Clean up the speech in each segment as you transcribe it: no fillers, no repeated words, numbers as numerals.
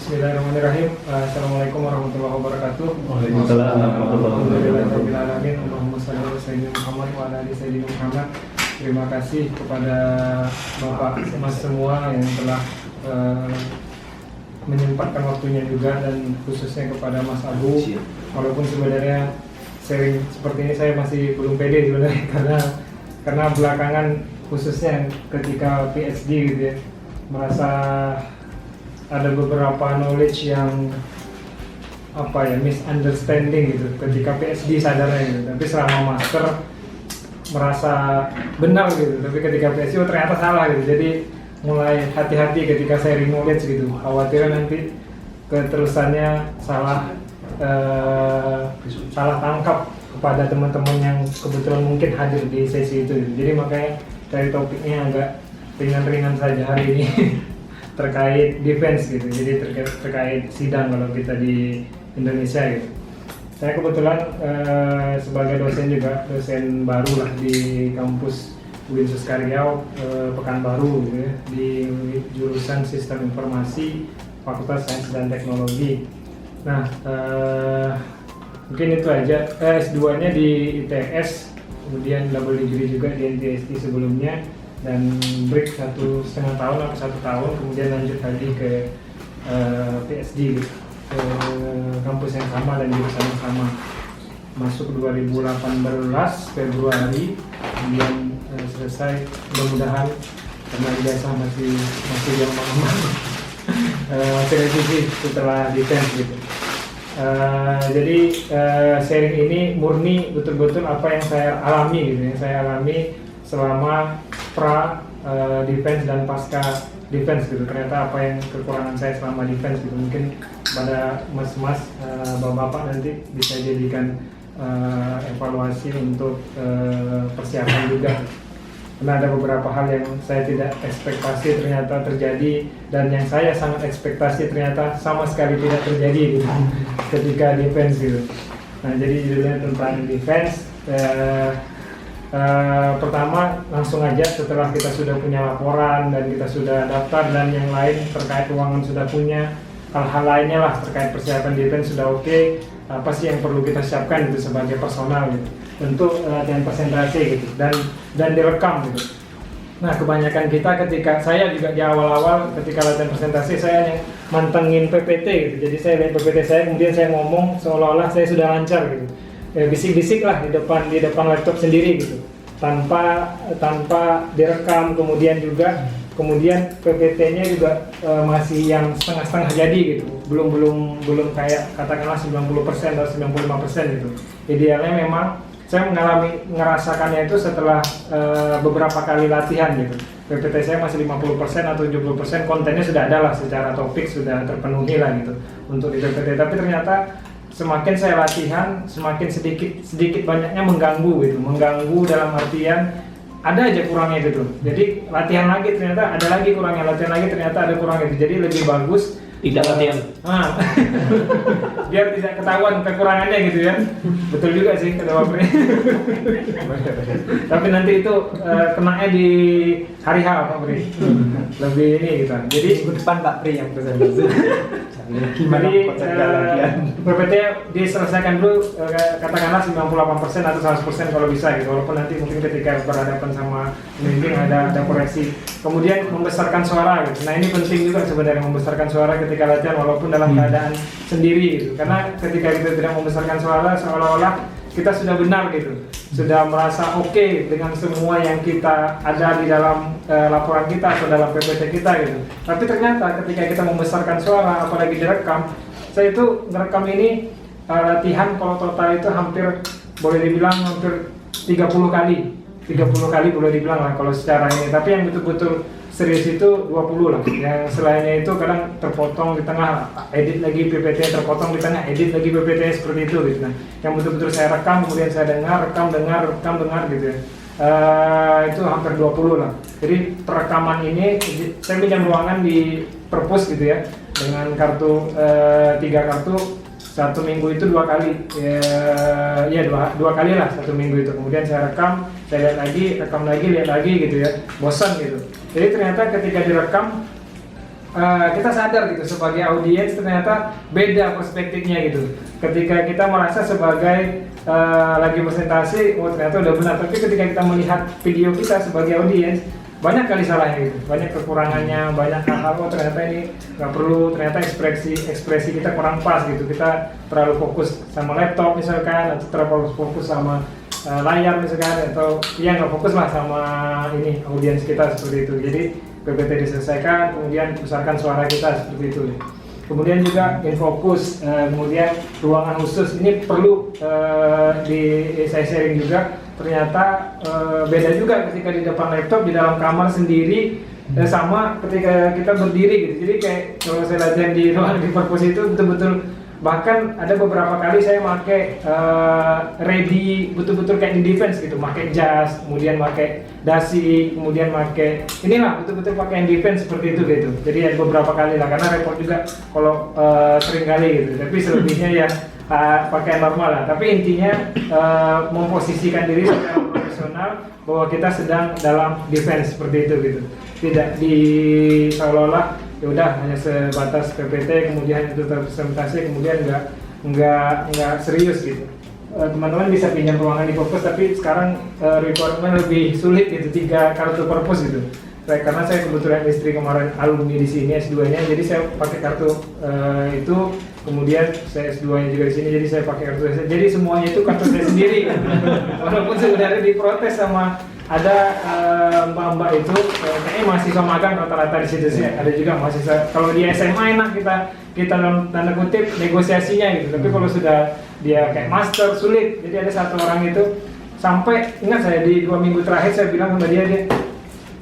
Bismillahirrahmanirrahim. Assalamualaikum warahmatullahi wabarakatuh. Waalaikumsalam warahmatullahi wabarakatuh. Allahumma shalli ala sayyidina Muhammad wa ala ali sayyidina Muhammad. Terima kasih kepada Bapak Mas semua yang telah menyempatkan waktunya juga, dan khususnya kepada Mas Abu. Walaupun sebenarnya sharing seperti ini saya masih belum pede sebenarnya karena belakangan khususnya ketika PhD gitu ya, merasa ada beberapa knowledge yang misunderstanding gitu ketika PhD sadarnya gitu, tapi selama master merasa benar gitu, tapi ketika PhD ternyata salah gitu. Jadi mulai hati-hati ketika sharing knowledge gitu, khawatir nanti keterusannya salah tangkap kepada teman-teman yang kebetulan mungkin hadir di sesi itu gitu. Jadi makanya dari topiknya agak ringan-ringan saja hari ini terkait defense gitu, jadi terkait sidang kalau kita di Indonesia gitu. Saya kebetulan sebagai dosen juga, dosen baru lah di kampus UIN Suska Riau, Pekanbaru gitu ya, di jurusan Sistem Informasi Fakultas Sains dan Teknologi. Nah, mungkin itu aja. S2-nya di ITS, kemudian double degree juga di NTST sebelumnya, dan break 1,5 tahun atau 1 tahun, kemudian lanjut lagi ke PhD gitu, ke kampus yang sama dan jurusan yang sama. Masuk 2018 Februari, kemudian selesai mudah-mudahan, karena ijazah masih jauh lama masih revisi setelah defense gitu. Jadi sharing ini murni betul-betul apa yang saya alami gitu, yang saya alami selama pra defense dan pasca defense gitu. Ternyata apa yang kekurangan saya selama defense gitu, mungkin pada mas-mas bapak-bapak nanti bisa jadikan evaluasi untuk persiapan juga. Karena ada beberapa hal yang saya tidak ekspektasi ternyata terjadi, dan yang saya sangat ekspektasi ternyata sama sekali tidak terjadi gitu ketika defense gitu. Nah, jadi judulnya tentang defense. Pertama langsung aja, setelah kita sudah punya laporan dan kita sudah daftar dan yang lain terkait ruangan sudah punya, hal-hal lainnya lah terkait persiapan defense sudah oke, apa sih yang perlu kita siapkan itu sebagai personal gitu. Tentu latihan presentasi gitu dan direkam gitu. Nah, kebanyakan kita ketika saya juga di awal-awal ketika latihan presentasi saya hanya mantengin PPT gitu. Jadi saya lihat PPT saya, kemudian saya ngomong seolah-olah saya sudah lancar gitu. Bisik-bisik lah di depan laptop sendiri gitu, tanpa direkam. Kemudian PPT-nya juga masih yang setengah-setengah jadi gitu, belum kayak katakanlah 90% atau 95% gitu. Idealnya memang saya ngerasakannya itu setelah beberapa kali latihan gitu. PPT saya masih 50% atau 70%, kontennya sudah ada lah, secara topik sudah terpenuhi lah gitu untuk di PPT. Tapi ternyata semakin saya latihan, semakin sedikit banyaknya mengganggu dalam artian ada aja kurangnya gitu. Jadi latihan lagi ternyata ada lagi kurangnya, latihan lagi ternyata ada kurangnya. Jadi lebih bagus tidak latihan. Biar tidak ketahuan kekurangannya gitu ya. Betul juga sih kata Pak Pri. Tapi nanti itu kenanya di hari H Pak Pri. Lebih ini gitu. Jadi minggu depan Pak Pri yang presentasi. Jadi PPT diselesaikan dulu, katakanlah 98% atau 100% kalau bisa gitu. Walaupun nanti mungkin ketika berhadapan sama pembimbing ada koreksi. Kemudian membesarkan suara gitu. Nah, ini penting juga sebenarnya, membesarkan suara ketika latihan walaupun dalam keadaan sendiri gitu. Karena ketika kita tidak membesarkan suara, seolah-olah kita sudah benar gitu, sudah merasa oke dengan semua yang kita ada di dalam laporan kita atau dalam PPT kita gitu. Tapi ternyata ketika kita membesarkan suara, apalagi direkam, saya itu merekam ini latihan kalau total itu boleh dibilang hampir 30 kali boleh dibilang lah kalau secara ini. Tapi yang betul-betul serius itu 20 lah. Yang selainnya itu kadang terpotong di tengah, edit lagi PPT, terpotong di tengah, edit lagi PPT, seperti itu gitu. Nah, yang betul-betul saya rekam, kemudian saya dengar gitu ya. Itu hampir 20 lah. Jadi perekaman ini saya pinjam ruangan di perpus gitu ya, dengan kartu 3 kartu. Satu minggu itu 2 kali, dua kali lah satu minggu itu. Kemudian saya rekam, saya lihat lagi, rekam lagi, lihat lagi gitu ya, bosan gitu. Jadi ternyata ketika direkam kita sadar gitu sebagai audiens ternyata beda perspektifnya gitu. Ketika kita merasa sebagai lagi presentasi, oh ternyata udah benar. Tapi ketika kita melihat video kita sebagai audiens, banyak kali salahnya gitu, banyak kekurangannya, banyak hal-hal, oh ternyata ini nggak perlu, ternyata ekspresi kita kurang pas gitu. Kita terlalu fokus sama laptop misalkan, atau terlalu fokus sama layar misalkan, atau ya nggak fokus lah sama ini audiens kita seperti itu. Jadi PPT diselesaikan, kemudian besarkan suara kita seperti itu. Kemudian juga infokus, kemudian ruangan khusus ini perlu saya sharing juga. Ternyata beda juga ketika di depan laptop, di dalam kamar sendiri, sama ketika kita berdiri gitu. Jadi kayak kalau saya latihan di ruangan di perpus itu betul-betul, bahkan ada beberapa kali saya pakai ready betul-betul kayak di defense gitu, pakai jas, kemudian pakai dasi, kemudian pakai inilah betul-betul pakai yang defense seperti itu gitu. Jadi ada beberapa kali lah, karena repot juga kalau sering kali gitu. Tapi selebihnya ya pakai normal lah. Tapi intinya memposisikan diri secara profesional bahwa kita sedang dalam defense seperti itu gitu. Tidak di seolah-olah ya udah hanya sebatas PPT, kemudian itu terpresentasi, kemudian nggak serius gitu. Teman-teman bisa pinjam ruangan di perpus, tapi sekarang requirement lebih sulit gitu, 3 kartu perpus gitu. Karena saya kebetulan istri kemarin alumni di sini S2-nya, jadi saya pakai kartu itu, kemudian saya S2-nya juga di sini, jadi saya pakai kartu saya. Jadi semuanya itu kartu saya sendiri kan. Walaupun sebenarnya diprotes sama ada mbak-mbak itu, kayaknya mahasiswa magang rata-rata di situ sih. Ada juga mahasiswa. Kalau di SMA enak kita dalam tanda kutip negosiasinya gitu. Tapi kalau sudah dia kayak master sulit. Jadi ada satu orang itu sampai ingat saya di 2 minggu terakhir saya bilang sama dia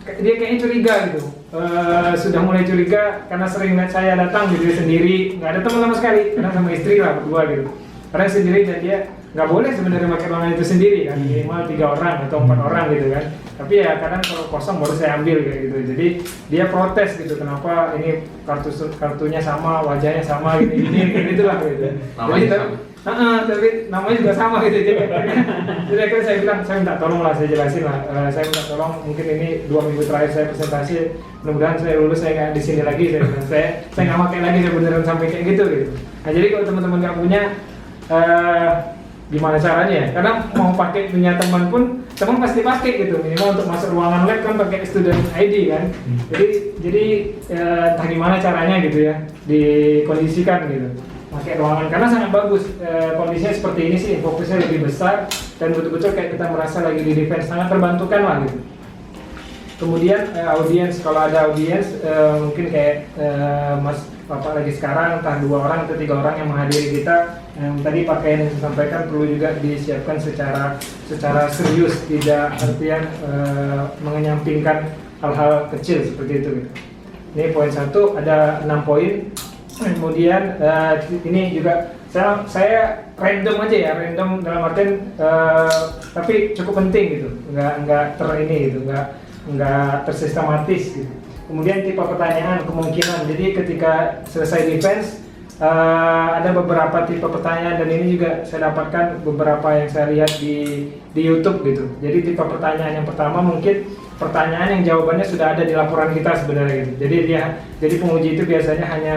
kayaknya curiga gitu. Sudah mulai curiga karena sering lihat saya datang gitu sendiri, nggak ada teman sama sekali, karena sama istri lah berdua gitu. Karena sendiri dan dia nggak boleh sebenarnya pakai ruangan itu sendiri kan, minimal 3 orang atau 4 orang gitu kan. Tapi ya kadang kalau kosong baru saya ambil kayak gitu. Jadi dia protes gitu, kenapa ini kartunya sama, wajahnya sama gini gitulah gitu. Tapi namanya juga sama gitu. Jadi akhirnya saya bilang, saya minta tolong lah, saya jelasin lah. Saya minta tolong, mungkin ini 2 minggu terakhir saya presentasi, mudah-mudahan saya lulus, saya nggak di sini lagi. Saya nggak pakai lagi, saya beneran sampai kayak gitu. Nah jadi kalau teman-teman nggak punya, gimana caranya? Karena mau pakai punya teman pun, teman pasti pakai gitu. Minimal untuk masuk ruangan lab kan pakai student ID kan. Jadi entah gimana caranya gitu ya, dikondisikan gitu. Pakai ruangan karena sangat bagus, kondisinya seperti ini sih, fokusnya lebih besar dan betul-betul kayak kita merasa lagi di defense, sangat terbantukan lah gitu. Kemudian audiens, kalau ada audiens mungkin kayak Mas Bapak lagi sekarang, entah 2 orang atau 3 orang yang menghadiri kita, yang tadi pakaian yang saya sampaikan perlu juga disiapkan secara serius, tidak artian mengenyampingkan hal-hal kecil seperti itu gitu. Ini poin 1, ada 6 poin. Kemudian ini juga saya random aja ya, random dalam artian tapi cukup penting gitu, nggak tersistematis gitu. Kemudian tipe pertanyaan, kemungkinan, jadi ketika selesai defense ada beberapa tipe pertanyaan, dan ini juga saya dapatkan beberapa yang saya lihat di YouTube gitu. Jadi tipe pertanyaan yang pertama mungkin pertanyaan yang jawabannya sudah ada di laporan kita sebenarnya gitu. Jadi penguji itu biasanya hanya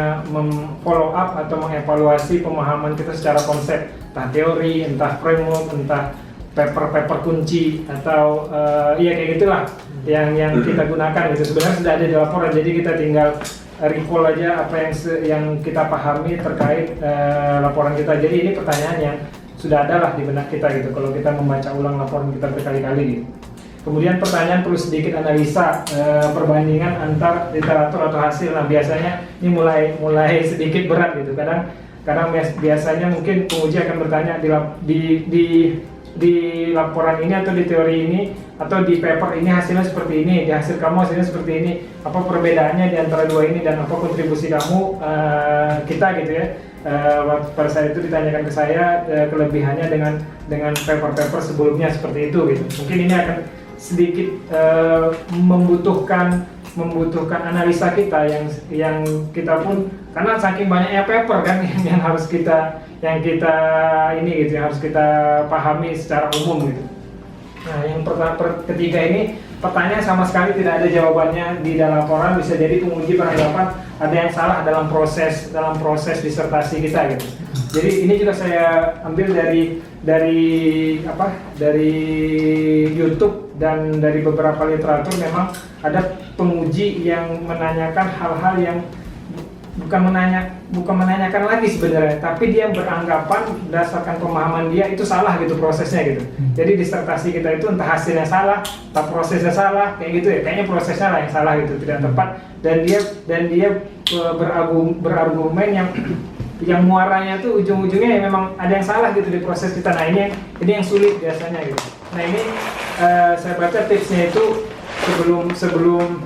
follow up atau mengevaluasi pemahaman kita secara konsep, entah teori, entah framework, entah paper kunci, atau ya kayak gitulah yang kita gunakan gitu. Sebenarnya sudah ada di laporan, jadi kita tinggal recall aja apa yang kita pahami terkait laporan kita. Jadi ini pertanyaan yang sudah ada lah di benak kita gitu, kalau kita membaca ulang laporan kita berkali-kali gitu. Kemudian pertanyaan perlu sedikit analisa, perbandingan antar literatur atau hasil. Nah biasanya ini mulai sedikit berat gitu. Kadang biasanya mungkin penguji akan bertanya di laporan ini atau di teori ini atau di paper ini hasilnya seperti ini, di hasil kamu hasilnya seperti ini. Apa perbedaannya di antara 2 ini dan apa kontribusi kamu kita gitu ya. Pada saat itu ditanyakan ke saya kelebihannya dengan paper-paper sebelumnya seperti itu gitu. Mungkin ini akan sedikit membutuhkan analisa kita yang kita pun, karena saking banyaknya paper kan yang harus kita ini gitu, yang harus kita pahami secara umum gitu. Nah yang ketiga ini pertanyaan sama sekali tidak ada jawabannya di dalam laporan, bisa jadi penguji beranggapan ada yang salah dalam proses disertasi kita gitu. Jadi ini juga saya ambil dari YouTube dan dari beberapa literatur. Memang ada penguji yang menanyakan hal-hal yang bukan menanyakan lagi sebenarnya, tapi dia beranggapan berdasarkan pemahaman dia itu salah gitu prosesnya gitu. Jadi disertasi kita itu entah hasilnya salah, entah prosesnya salah, kayak gitu ya. Kayaknya prosesnya lah yang salah gitu, tidak tepat. Dan dia berargumen yang muaranya tuh ujung-ujungnya memang ada yang salah gitu di proses kita. Nah ini yang sulit biasanya gitu. Nah ini saya baca tipsnya itu sebelum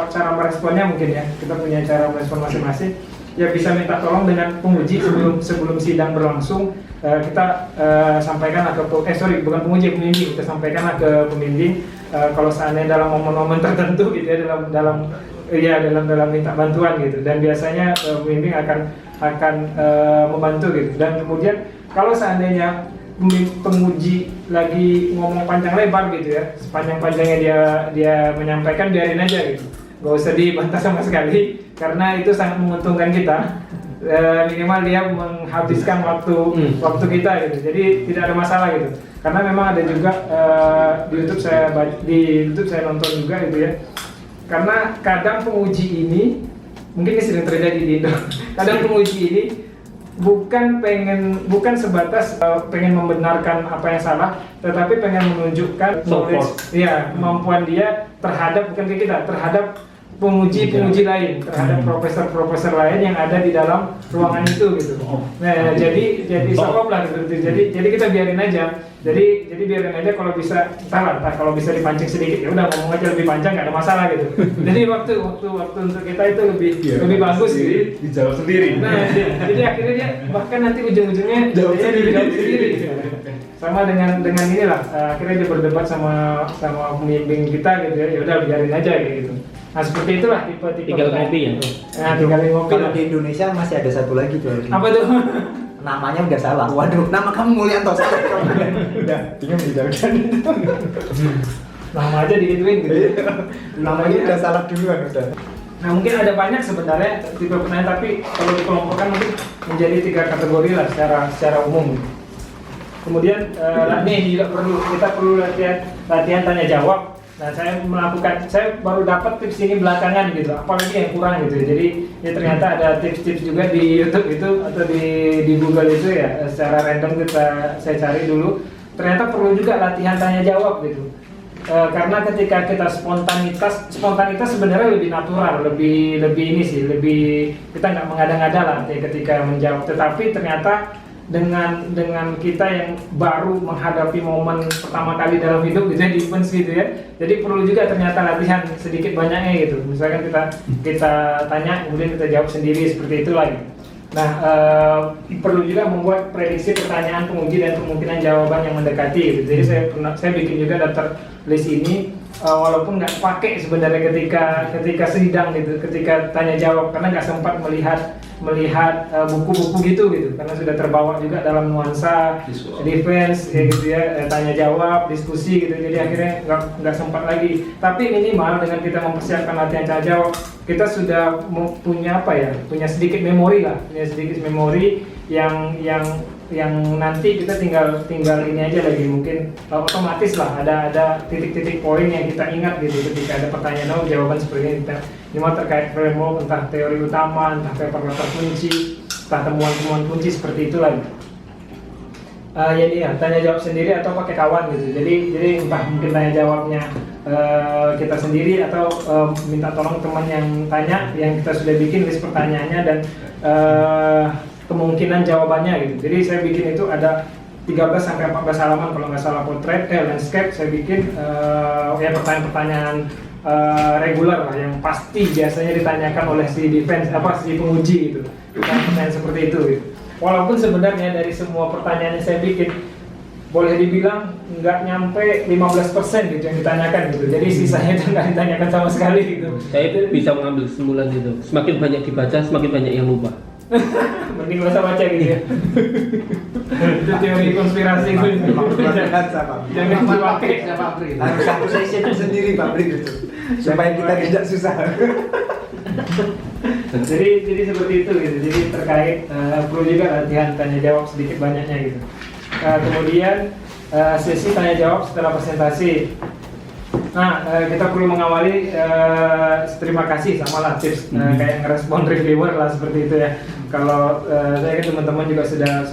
cara meresponnya mungkin ya, kita punya cara merespon masing-masing. Ya bisa minta tolong dengan penguji sebelum sidang berlangsung, kita sampaikanlah bukan penguji, pembimbing, kita sampaikanlah ke pembimbing kalau seandainya dalam momen-momen tertentu gitu ya, dalam minta bantuan gitu, dan biasanya pembimbing akan membantu gitu. Dan kemudian kalau seandainya penguji lagi ngomong panjang lebar gitu ya, sepanjang-panjangnya dia menyampaikan, biarin aja gitu, nggak usah dibantah sama sekali, karena itu sangat menguntungkan kita. Minimal dia menghabiskan waktu kita gitu, jadi tidak ada masalah gitu. Karena memang ada juga di YouTube saya nonton juga gitu ya, karena kadang penguji ini, mungkin ini sering terjadi di Indo, kadang penguji ini bukan sebatas pengen membenarkan apa yang salah, tetapi pengen menunjukkan kemampuan dia terhadap, bukan ke kita, terhadap penguji lain, terhadap profesor lain yang ada di dalam ruangan itu gitu. Nah, jadi stop lah gitu. Jadi kita biarin aja. Jadi biarin aja, kalau bisa kalau bisa dipancing sedikit ya udah ngomong aja lebih panjang, nggak ada masalah gitu. Jadi waktu untuk kita itu lebih bagus gitu. Dijawab sendiri. Nah, jadi akhirnya dia bahkan nanti ujung-ujungnya jawab sendiri gitu. Sama dengan inilah, akhirnya dia berdebat sama pembimbing kita gitu ya. Ya udah biarin aja kayak gitu. Nah seperti itulah tipe-tipe. Tinggal ngopi ya. Nah, tinggal ngopi. Kalau di Indonesia masih ada satu lagi tuh. Apa tuh? Namanya udah salah. Waduh, nama kamu Mulyanto salah. Udah, tinggal dijauhkan. Nama aja digituin gitu. Namanya udah salah duluan udah. Nah mungkin ada banyak sebenarnya tipe pertanyaan, tapi kalau dikelompokkan mungkin menjadi 3 kategori lah secara umum. Kemudian kita perlu latihan tanya jawab. Nah saya baru dapat tips ini belakangan gitu, apalagi yang kurang gitu. Jadi ya ternyata ada tips-tips juga di YouTube itu atau di Google itu ya, secara random saya cari dulu. Ternyata perlu juga latihan tanya jawab gitu. Karena ketika kita spontanitas sebenarnya lebih natural, lebih kita nggak mengada-ngada lah ketika menjawab. Tetapi ternyata dengan kita yang baru menghadapi momen pertama kali dalam hidup gitu ya, defense gitu ya, jadi perlu juga ternyata latihan sedikit banyaknya gitu. Misalkan kita tanya kemudian kita jawab sendiri, seperti itu lagi. Nah perlu juga membuat prediksi pertanyaan penguji dan kemungkinan jawaban yang mendekati gitu. Jadi saya bikin juga daftar list ini, walaupun nggak pakai sebenarnya ketika sidang gitu, ketika tanya jawab, karena nggak sempat melihat buku-buku gitu karena sudah terbawa juga dalam nuansa defense ya gitu ya, tanya jawab, diskusi gitu. Jadi akhirnya nggak sempat lagi. Tapi minimal dengan kita mempersiapkan latihan tanya jawab, kita sudah punya sedikit memori yang nanti kita tinggal ini aja lagi, mungkin otomatis lah ada titik-titik poin yang kita ingat gitu ketika ada pertanyaan jawaban seperti ini. Ini terkait framework, entah teori utama, entah paper kunci, entah temuan-temuan kunci, seperti itu lagi. Tanya jawab sendiri atau pakai kawan gitu. Jadi entah mungkin tanya jawabnya kita sendiri atau minta tolong teman yang tanya, yang kita sudah bikin list pertanyaannya dan kemungkinan jawabannya gitu. Jadi saya bikin itu ada 13-14 halaman kalau nggak salah, potret, landscape. Saya bikin pertanyaan-pertanyaan reguler lah, yang pasti biasanya ditanyakan oleh si penguji gitu. Pertanyaan seperti itu gitu. Walaupun sebenarnya dari semua pertanyaan yang saya bikin, boleh dibilang nggak nyampe 15% gitu yang ditanyakan gitu. Jadi sisanya itu nggak ditanyakan sama sekali gitu. Saya itu bisa mengambil kesimpulan itu. Semakin banyak dibaca, semakin banyak yang lupa. Mending gak usah baca gitu ya. Itu teori konspirasi itu. Jangan dipakai. Harus satu session sendiri pabrik itu supaya kita tidak susah. Jadi seperti itu gitu. Jadi terkait perlu juga latihan tanya jawab sedikit banyaknya gitu. Kemudian sesi tanya jawab setelah presentasi. Nah, kita perlu mengawali terima kasih sama lah tips kayak ngerespon reviewer lah seperti itu ya. Kalau saya kan teman-teman juga sudah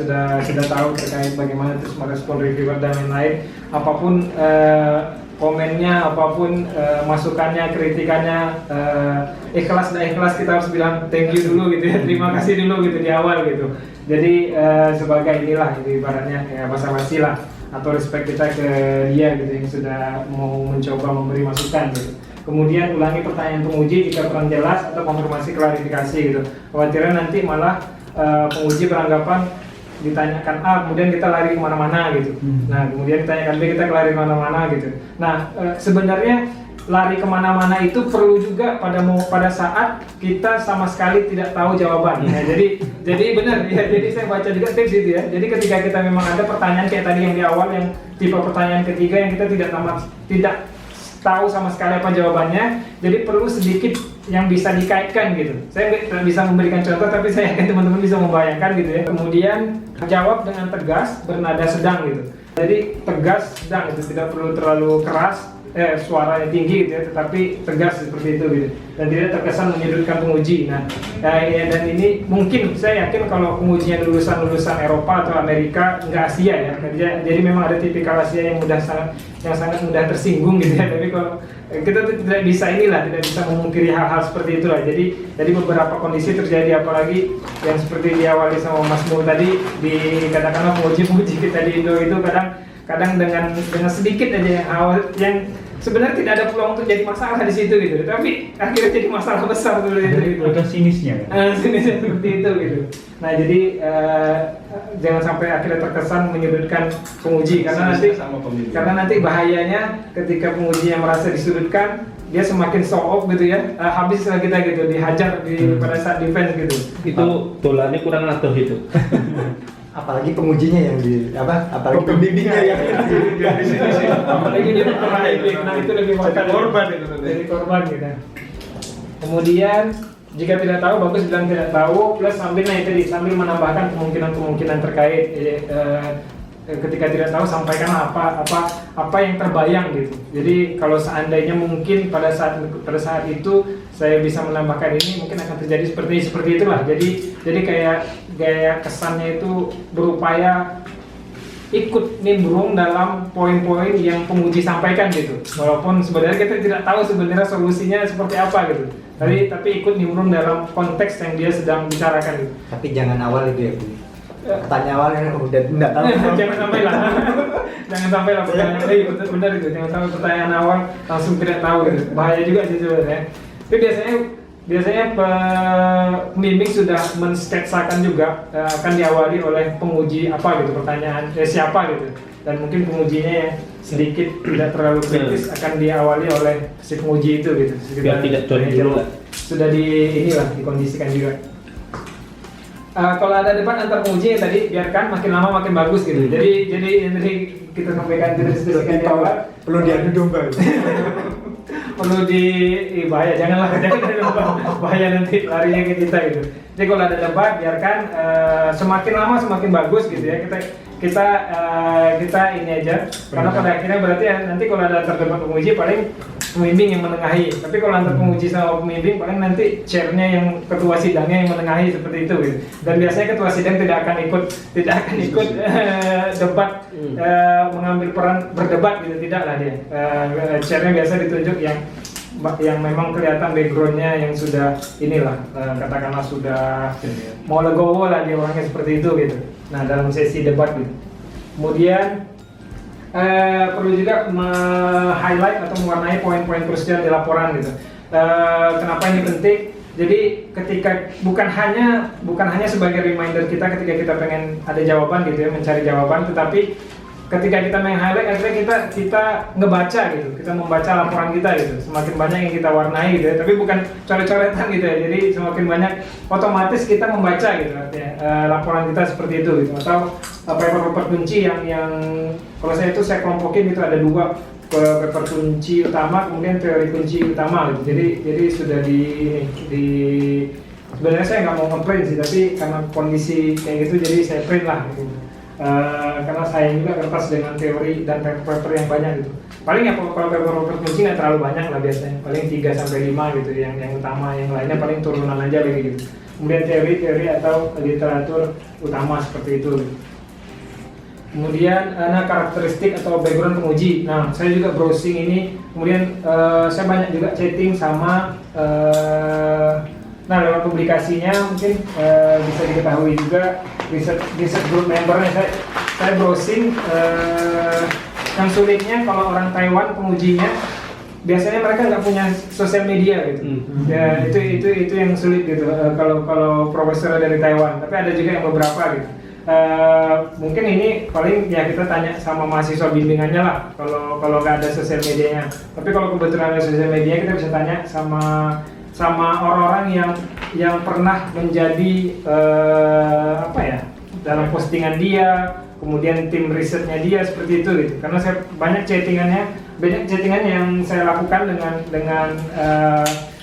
tahu terkait bagaimana terus merespon reviewer dan lain-lain. Apapun komennya, apapun masukannya, kritikannya, ikhlas dan ikhlas kita harus bilang thank you dulu gitu ya, terima kasih dulu gitu di awal gitu. Jadi sebagai inilah gitu, ibaratnya ya basa-basi lah atau respect kita ke dia gitu yang sudah mau mencoba memberi masukan gitu. Kemudian ulangi pertanyaan penguji jika kurang jelas atau konfirmasi klarifikasi gitu. Khawatirnya nanti malah penguji beranggapan ditanyakan A, kemudian kita lari kemana-mana gitu. Nah, kemudian ditanyakan B, kita lari kemana-mana gitu. Nah, sebenarnya lari kemana-mana itu perlu juga pada saat kita sama sekali tidak tahu jawaban. Nah, jadi benar ya. Jadi saya baca juga tips itu ya. Jadi ketika kita memang ada pertanyaan kayak tadi yang di awal yang tipe pertanyaan ketiga yang kita tidak tahu sama sekali apa jawabannya, jadi perlu sedikit yang bisa dikaitkan gitu. Saya tidak bisa memberikan contoh, tapi saya yakin teman-teman bisa membayangkan gitu ya. Kemudian jawab dengan tegas, bernada sedang gitu. Jadi tegas, sedang itu tidak perlu terlalu keras, suaranya tinggi gitu ya, tetapi tegas seperti itu gitu. Dan tidak terkesan menyudutkan penguji. Nah, dan ini mungkin saya yakin kalau pengujinya lulusan Eropa atau Amerika, nggak Asia ya. Jadi memang ada tipikal Asia yang sangat mudah tersinggung gitu ya. Tapi kalau kita tuh tidak bisa tidak bisa memungkiri hal-hal seperti itulah. Jadi beberapa kondisi terjadi, apalagi yang seperti diawali sama Mas Mul tadi, katakanlah penguji kita di Indo itu kadang dengan sedikit aja yang sebenarnya tidak ada peluang untuk jadi masalah di situ gitu, tapi akhirnya jadi masalah besar dulu itu. Ada sinisnya kan? Sinisnya seperti itu gitu. Nah jadi jangan sampai akhirnya terkesan menyudutkan penguji karena nanti bahayanya ketika penguji yang merasa disudutkan, dia semakin show off gitu ya, habis lah kita gitu, dihajar pada saat defense gitu. Itu bolanya kurang atuh itu. Apalagi pengujinya yang apalagi pembimbingnya yang apalagi dia pernah nah itu lebih makan korban itu dari korban gitu. Kemudian jika tidak tahu, bagus bilang tidak tahu, plus sambil menambahkan kemungkinan terkait ketika tidak tahu sampaikan apa yang terbayang gitu. Jadi kalau seandainya mungkin pada saat itu saya bisa menambahkan ini, mungkin akan terjadi seperti itulah. Jadi kayak kesannya itu berupaya ikut nimbrung dalam poin-poin yang penguji sampaikan gitu. Walaupun sebenarnya kita tidak tahu sebenarnya solusinya seperti apa gitu. Tapi ikut nimbrung dalam konteks yang dia sedang bicarakan gitu. Tapi jangan awal itu ya, Bu. Tanya awalnya udah enggak tahu. Jangan sampai lah pertanyaan benar itu. Jangan sampai pertanyaan awal langsung tidak tahu gitu. Bahaya juga sih sebenarnya. Tapi biasanya pembimbing sudah mensketsakan juga akan diawali oleh penguji apa gitu, pertanyaan siapa gitu. Dan mungkin pengujinya yang sedikit tidak terlalu kritis akan diawali oleh si penguji itu gitu. Biar tidak dulu. Sudah dikondisikan juga. Kalau ada debat antar penguji yang tadi biarkan, makin lama makin bagus gitu. Jadi kita sampaikan, kita diskusikan di awal. Perlu diadu domba. Perlu bahaya, jangan bahaya nanti larinya ke kita gitu. Jadi kalau ada debat biarkan, semakin lama semakin bagus gitu ya. Kita ini aja, karena pada akhirnya berarti nanti kalau ada terdebat penguji paling pembimbing yang menengahi. Tapi kalau antar penguji sama pembimbing paling nanti chairnya yang ketua sidangnya yang menengahi seperti itu gitu. Dan biasanya ketua sidang tidak akan ikut debat, mengambil peran berdebat gitu, tidak lah dia. Chairnya biasa ditunjuk yang memang kelihatan backgroundnya yang sudah katakanlah sudah mau legowo lah dia orangnya seperti itu gitu. Nah dalam sesi debat gitu. Kemudian perlu juga highlight atau mewarnai poin-poin krusial di laporan gitu. Kenapa ini penting? Jadi ketika bukan hanya sebagai reminder kita ketika kita pengen ada jawaban gitu ya, mencari jawaban, tetapi ketika kita meng-highlight akhirnya kita ngebaca gitu, kita membaca laporan kita gitu, semakin banyak yang kita warnai gitu ya, tapi bukan coret-coretan gitu ya, jadi semakin banyak otomatis kita membaca gitu artinya laporan kita seperti itu gitu, atau paper-paper kunci yang kalau saya itu saya kelompokin gitu, ada 2 paper kunci utama, kemudian teori kunci utama gitu, jadi sudah di sebenarnya saya nggak mau nge-print sih, tapi karena kondisi kayak gitu jadi saya print lah gitu. Karena saya juga kertas dengan teori dan paper yang banyak gitu. Paling ya kalau paper kunci nggak terlalu banyak lah biasanya, paling 3-5 gitu yang utama, yang lainnya paling turunan aja begitu. Kemudian teori atau literatur utama seperti itu. Kemudian karakteristik atau background penguji. Nah, saya juga browsing ini, kemudian saya banyak juga chatting sama lewat publikasinya mungkin bisa diketahui juga riset group membernya, saya browsing yang sulitnya kalau orang Taiwan pengujinya biasanya mereka nggak punya sosial media gitu. Ya itu yang sulit gitu kalau profesor dari Taiwan, tapi ada juga yang beberapa gitu. Mungkin ini paling ya kita tanya sama mahasiswa bimbingannya lah kalau nggak ada sosial medianya, tapi kalau kebetulan ada sosial media kita bisa tanya sama orang-orang yang pernah menjadi dalam postingan dia, kemudian tim risetnya dia seperti itu gitu. Karena saya banyak chattingan yang saya lakukan dengan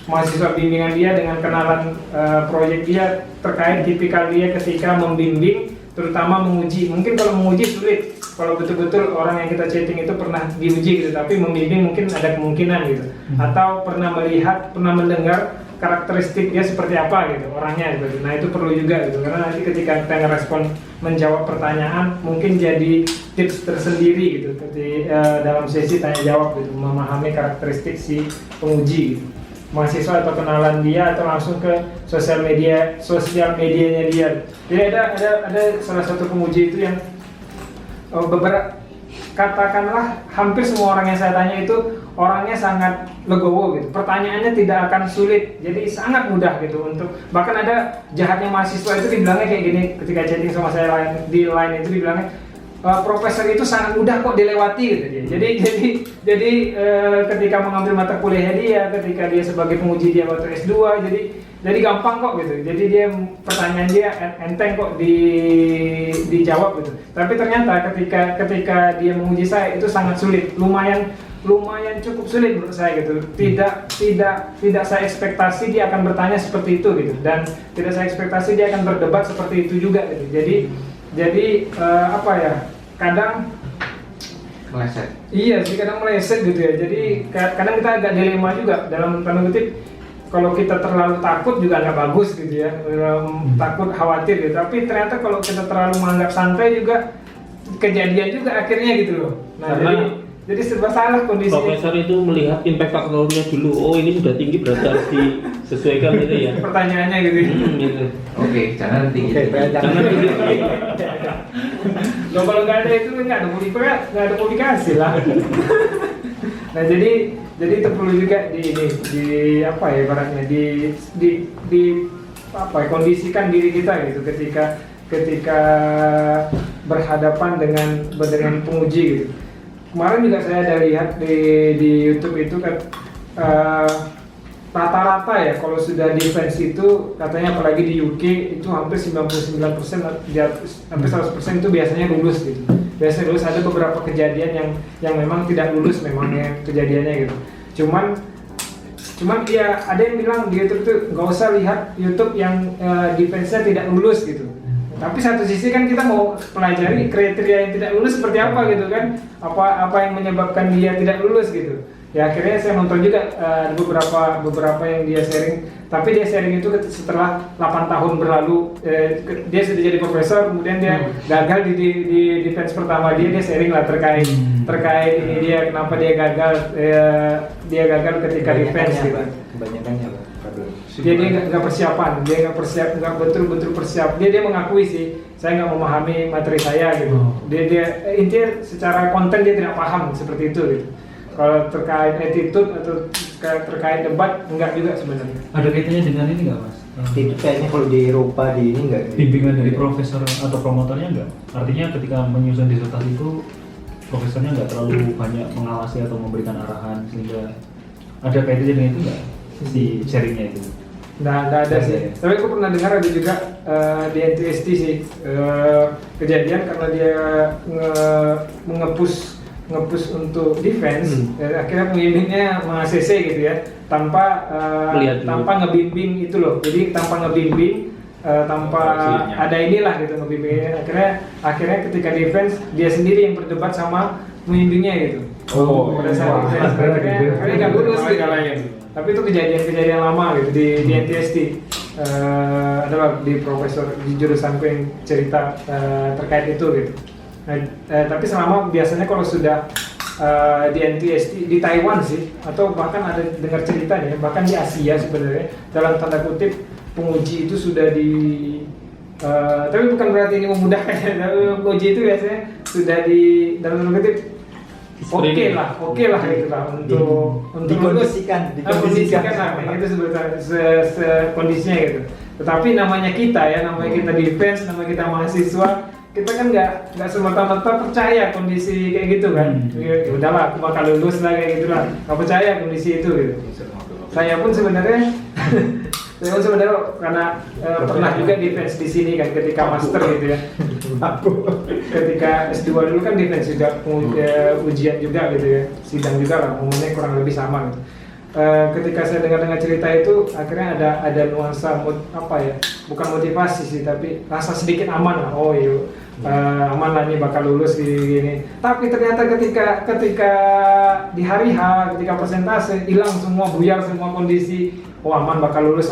mahasiswa bimbingan dia, dengan kenalan proyek dia terkait tipikal dia ketika membimbing, terutama menguji. Mungkin kalau menguji sulit, kalau betul-betul orang yang kita chatting itu pernah diuji gitu, tapi membimbing mungkin ada kemungkinan gitu, atau pernah melihat, pernah mendengar karakteristik dia seperti apa gitu orangnya gitu. Nah itu perlu juga gitu, karena nanti ketika kita ngerespon menjawab pertanyaan mungkin jadi tips tersendiri gitu dalam sesi tanya jawab gitu, memahami karakteristik si penguji gitu, mahasiswa atau kenalan dia atau langsung ke sosial medianya dia. Jadi ada salah satu penguji itu yang beberapa, katakanlah hampir semua orang yang saya tanya itu orangnya sangat legowo gitu, pertanyaannya tidak akan sulit, jadi sangat mudah gitu untuk, bahkan ada jahatnya mahasiswa itu dibilangnya kayak gini ketika chatting sama saya di line itu dibilangnya profesor itu sangat mudah kok dilewati gitu dia. Jadi ketika mengambil mata kuliahnya dia, ketika dia sebagai penguji dia waktu S2, jadi gampang kok gitu. Jadi dia pertanyaan dia enteng kok dijawab gitu. Tapi ternyata ketika dia menguji saya itu sangat sulit, lumayan cukup sulit menurut saya gitu. Tidak saya ekspektasi dia akan bertanya seperti itu gitu, dan tidak saya ekspektasi dia akan berdebat seperti itu juga gitu. Jadi kadang meleset. Iya sih, kadang meleset gitu ya. Jadi kadang kita agak dilema juga dalam tanda kutip. Kalau kita terlalu takut juga nggak bagus gitu ya, takut khawatir gitu. Tapi ternyata kalau kita terlalu menganggap santai juga kejadian juga akhirnya gitu loh. Nah jadi serba salah kondisinya. Profesor itu melihat impact faktornya dulu. Oh ini sudah tinggi berarti harus disesuaikan gitu ya. Pertanyaannya gitu. Gitu. Oke, jangan tinggi. Jangan tinggi. Loh kalau nggak ada itu nggak ada publikasi lah. Nah jadi itu perlu juga di apa ya ibaratnya kondisikan diri kita gitu ketika berhadapan dengan penguji gitu. Kemarin juga saya ada lihat di YouTube itu kan rata-rata ya kalau sudah defense itu katanya apalagi di UK itu hampir 99% hampir 100% itu biasanya lulus gitu. Biasanya lulus, ada beberapa kejadian yang memang tidak lulus memangnya kejadiannya gitu. Cuman ya ada yang bilang di YouTube tuh nggak usah lihat YouTube yang defense-nya tidak lulus gitu. Tapi satu sisi kan kita mau pelajari kriteria yang tidak lulus seperti apa gitu kan, apa yang menyebabkan dia tidak lulus gitu. Ya akhirnya saya nonton juga beberapa yang dia sharing, tapi dia sharing itu setelah 8 tahun berlalu, dia sudah jadi profesor, kemudian dia gagal di defense pertama dia sharing lah terkait ini dia kenapa dia gagal ketika defense gitu. Kebanyakannya Pak. Dia nggak persiapan, nggak betul-betul persiap. Dia mengakui sih, saya nggak memahami materi saya gitu. Dia intinya secara konten dia tidak paham seperti itu gitu. Kalau terkait attitude atau terkait debat enggak juga sebenarnya. Ada kaitannya dengan ini nggak Mas? Itu kayaknya kalau di Eropa di ini enggak. Bimbingan dari profesor atau promotornya enggak? Artinya ketika menyusun disertasi itu profesornya nggak terlalu banyak mengawasi atau memberikan arahan, sehingga ada kaitannya dengan itu nggak si sharingnya itu? Nggak ada sih. Tapi aku pernah dengar ada juga di NTST sih kejadian karena dia nge-push untuk defense, akhirnya pembimbingnya meng-ACC gitu ya, tanpa ngebimbing itu loh. Jadi tanpa ngebimbing, tanpa ada inilah gitu ngebimbingnya. Akhirnya ketika defense dia sendiri yang berdebat sama pembimbingnya gitu. Pada saat defense akhirnya nggak lulus gitu. Tapi itu kejadian lama gitu di NTST. Adalah di profesor di jurusanku yang cerita terkait itu gitu. Tapi selama biasanya kalau sudah di NTST di Taiwan sih, atau bahkan ada dengar cerita nih, bahkan di Asia sebenarnya dalam tanda kutip penguji itu sudah tapi bukan berarti ini memudahkan ya. Penguji itu biasanya sudah di dalam tanda kutip oke lah gitu lah untuk dikondisikan lah itu sebetulnya kondisinya gitu. Tetapi namanya kita defense, namanya kita mahasiswa, kita kan nggak semata-mata percaya kondisi kayak gitu kan. Ya udahlah, aku bakal lulus lah kayak gitulah, nggak percaya kondisi itu gitu. Saya pun sebenarnya karena pernah juga defense di sini kan ketika master gitu ya. Ketika S2 dulu kan defense juga ujian juga gitu ya, sidang juga lah, momennya kurang lebih sama gitu. Ketika saya dengar cerita itu, akhirnya ada nuansa bukan motivasi sih, tapi rasa sedikit aman lah. Oh iya, aman lah, ini bakal lulus gini. Tapi ternyata ketika di hari H, ketika persentase hilang semua, buyar semua kondisi. Oh aman bakal lulus,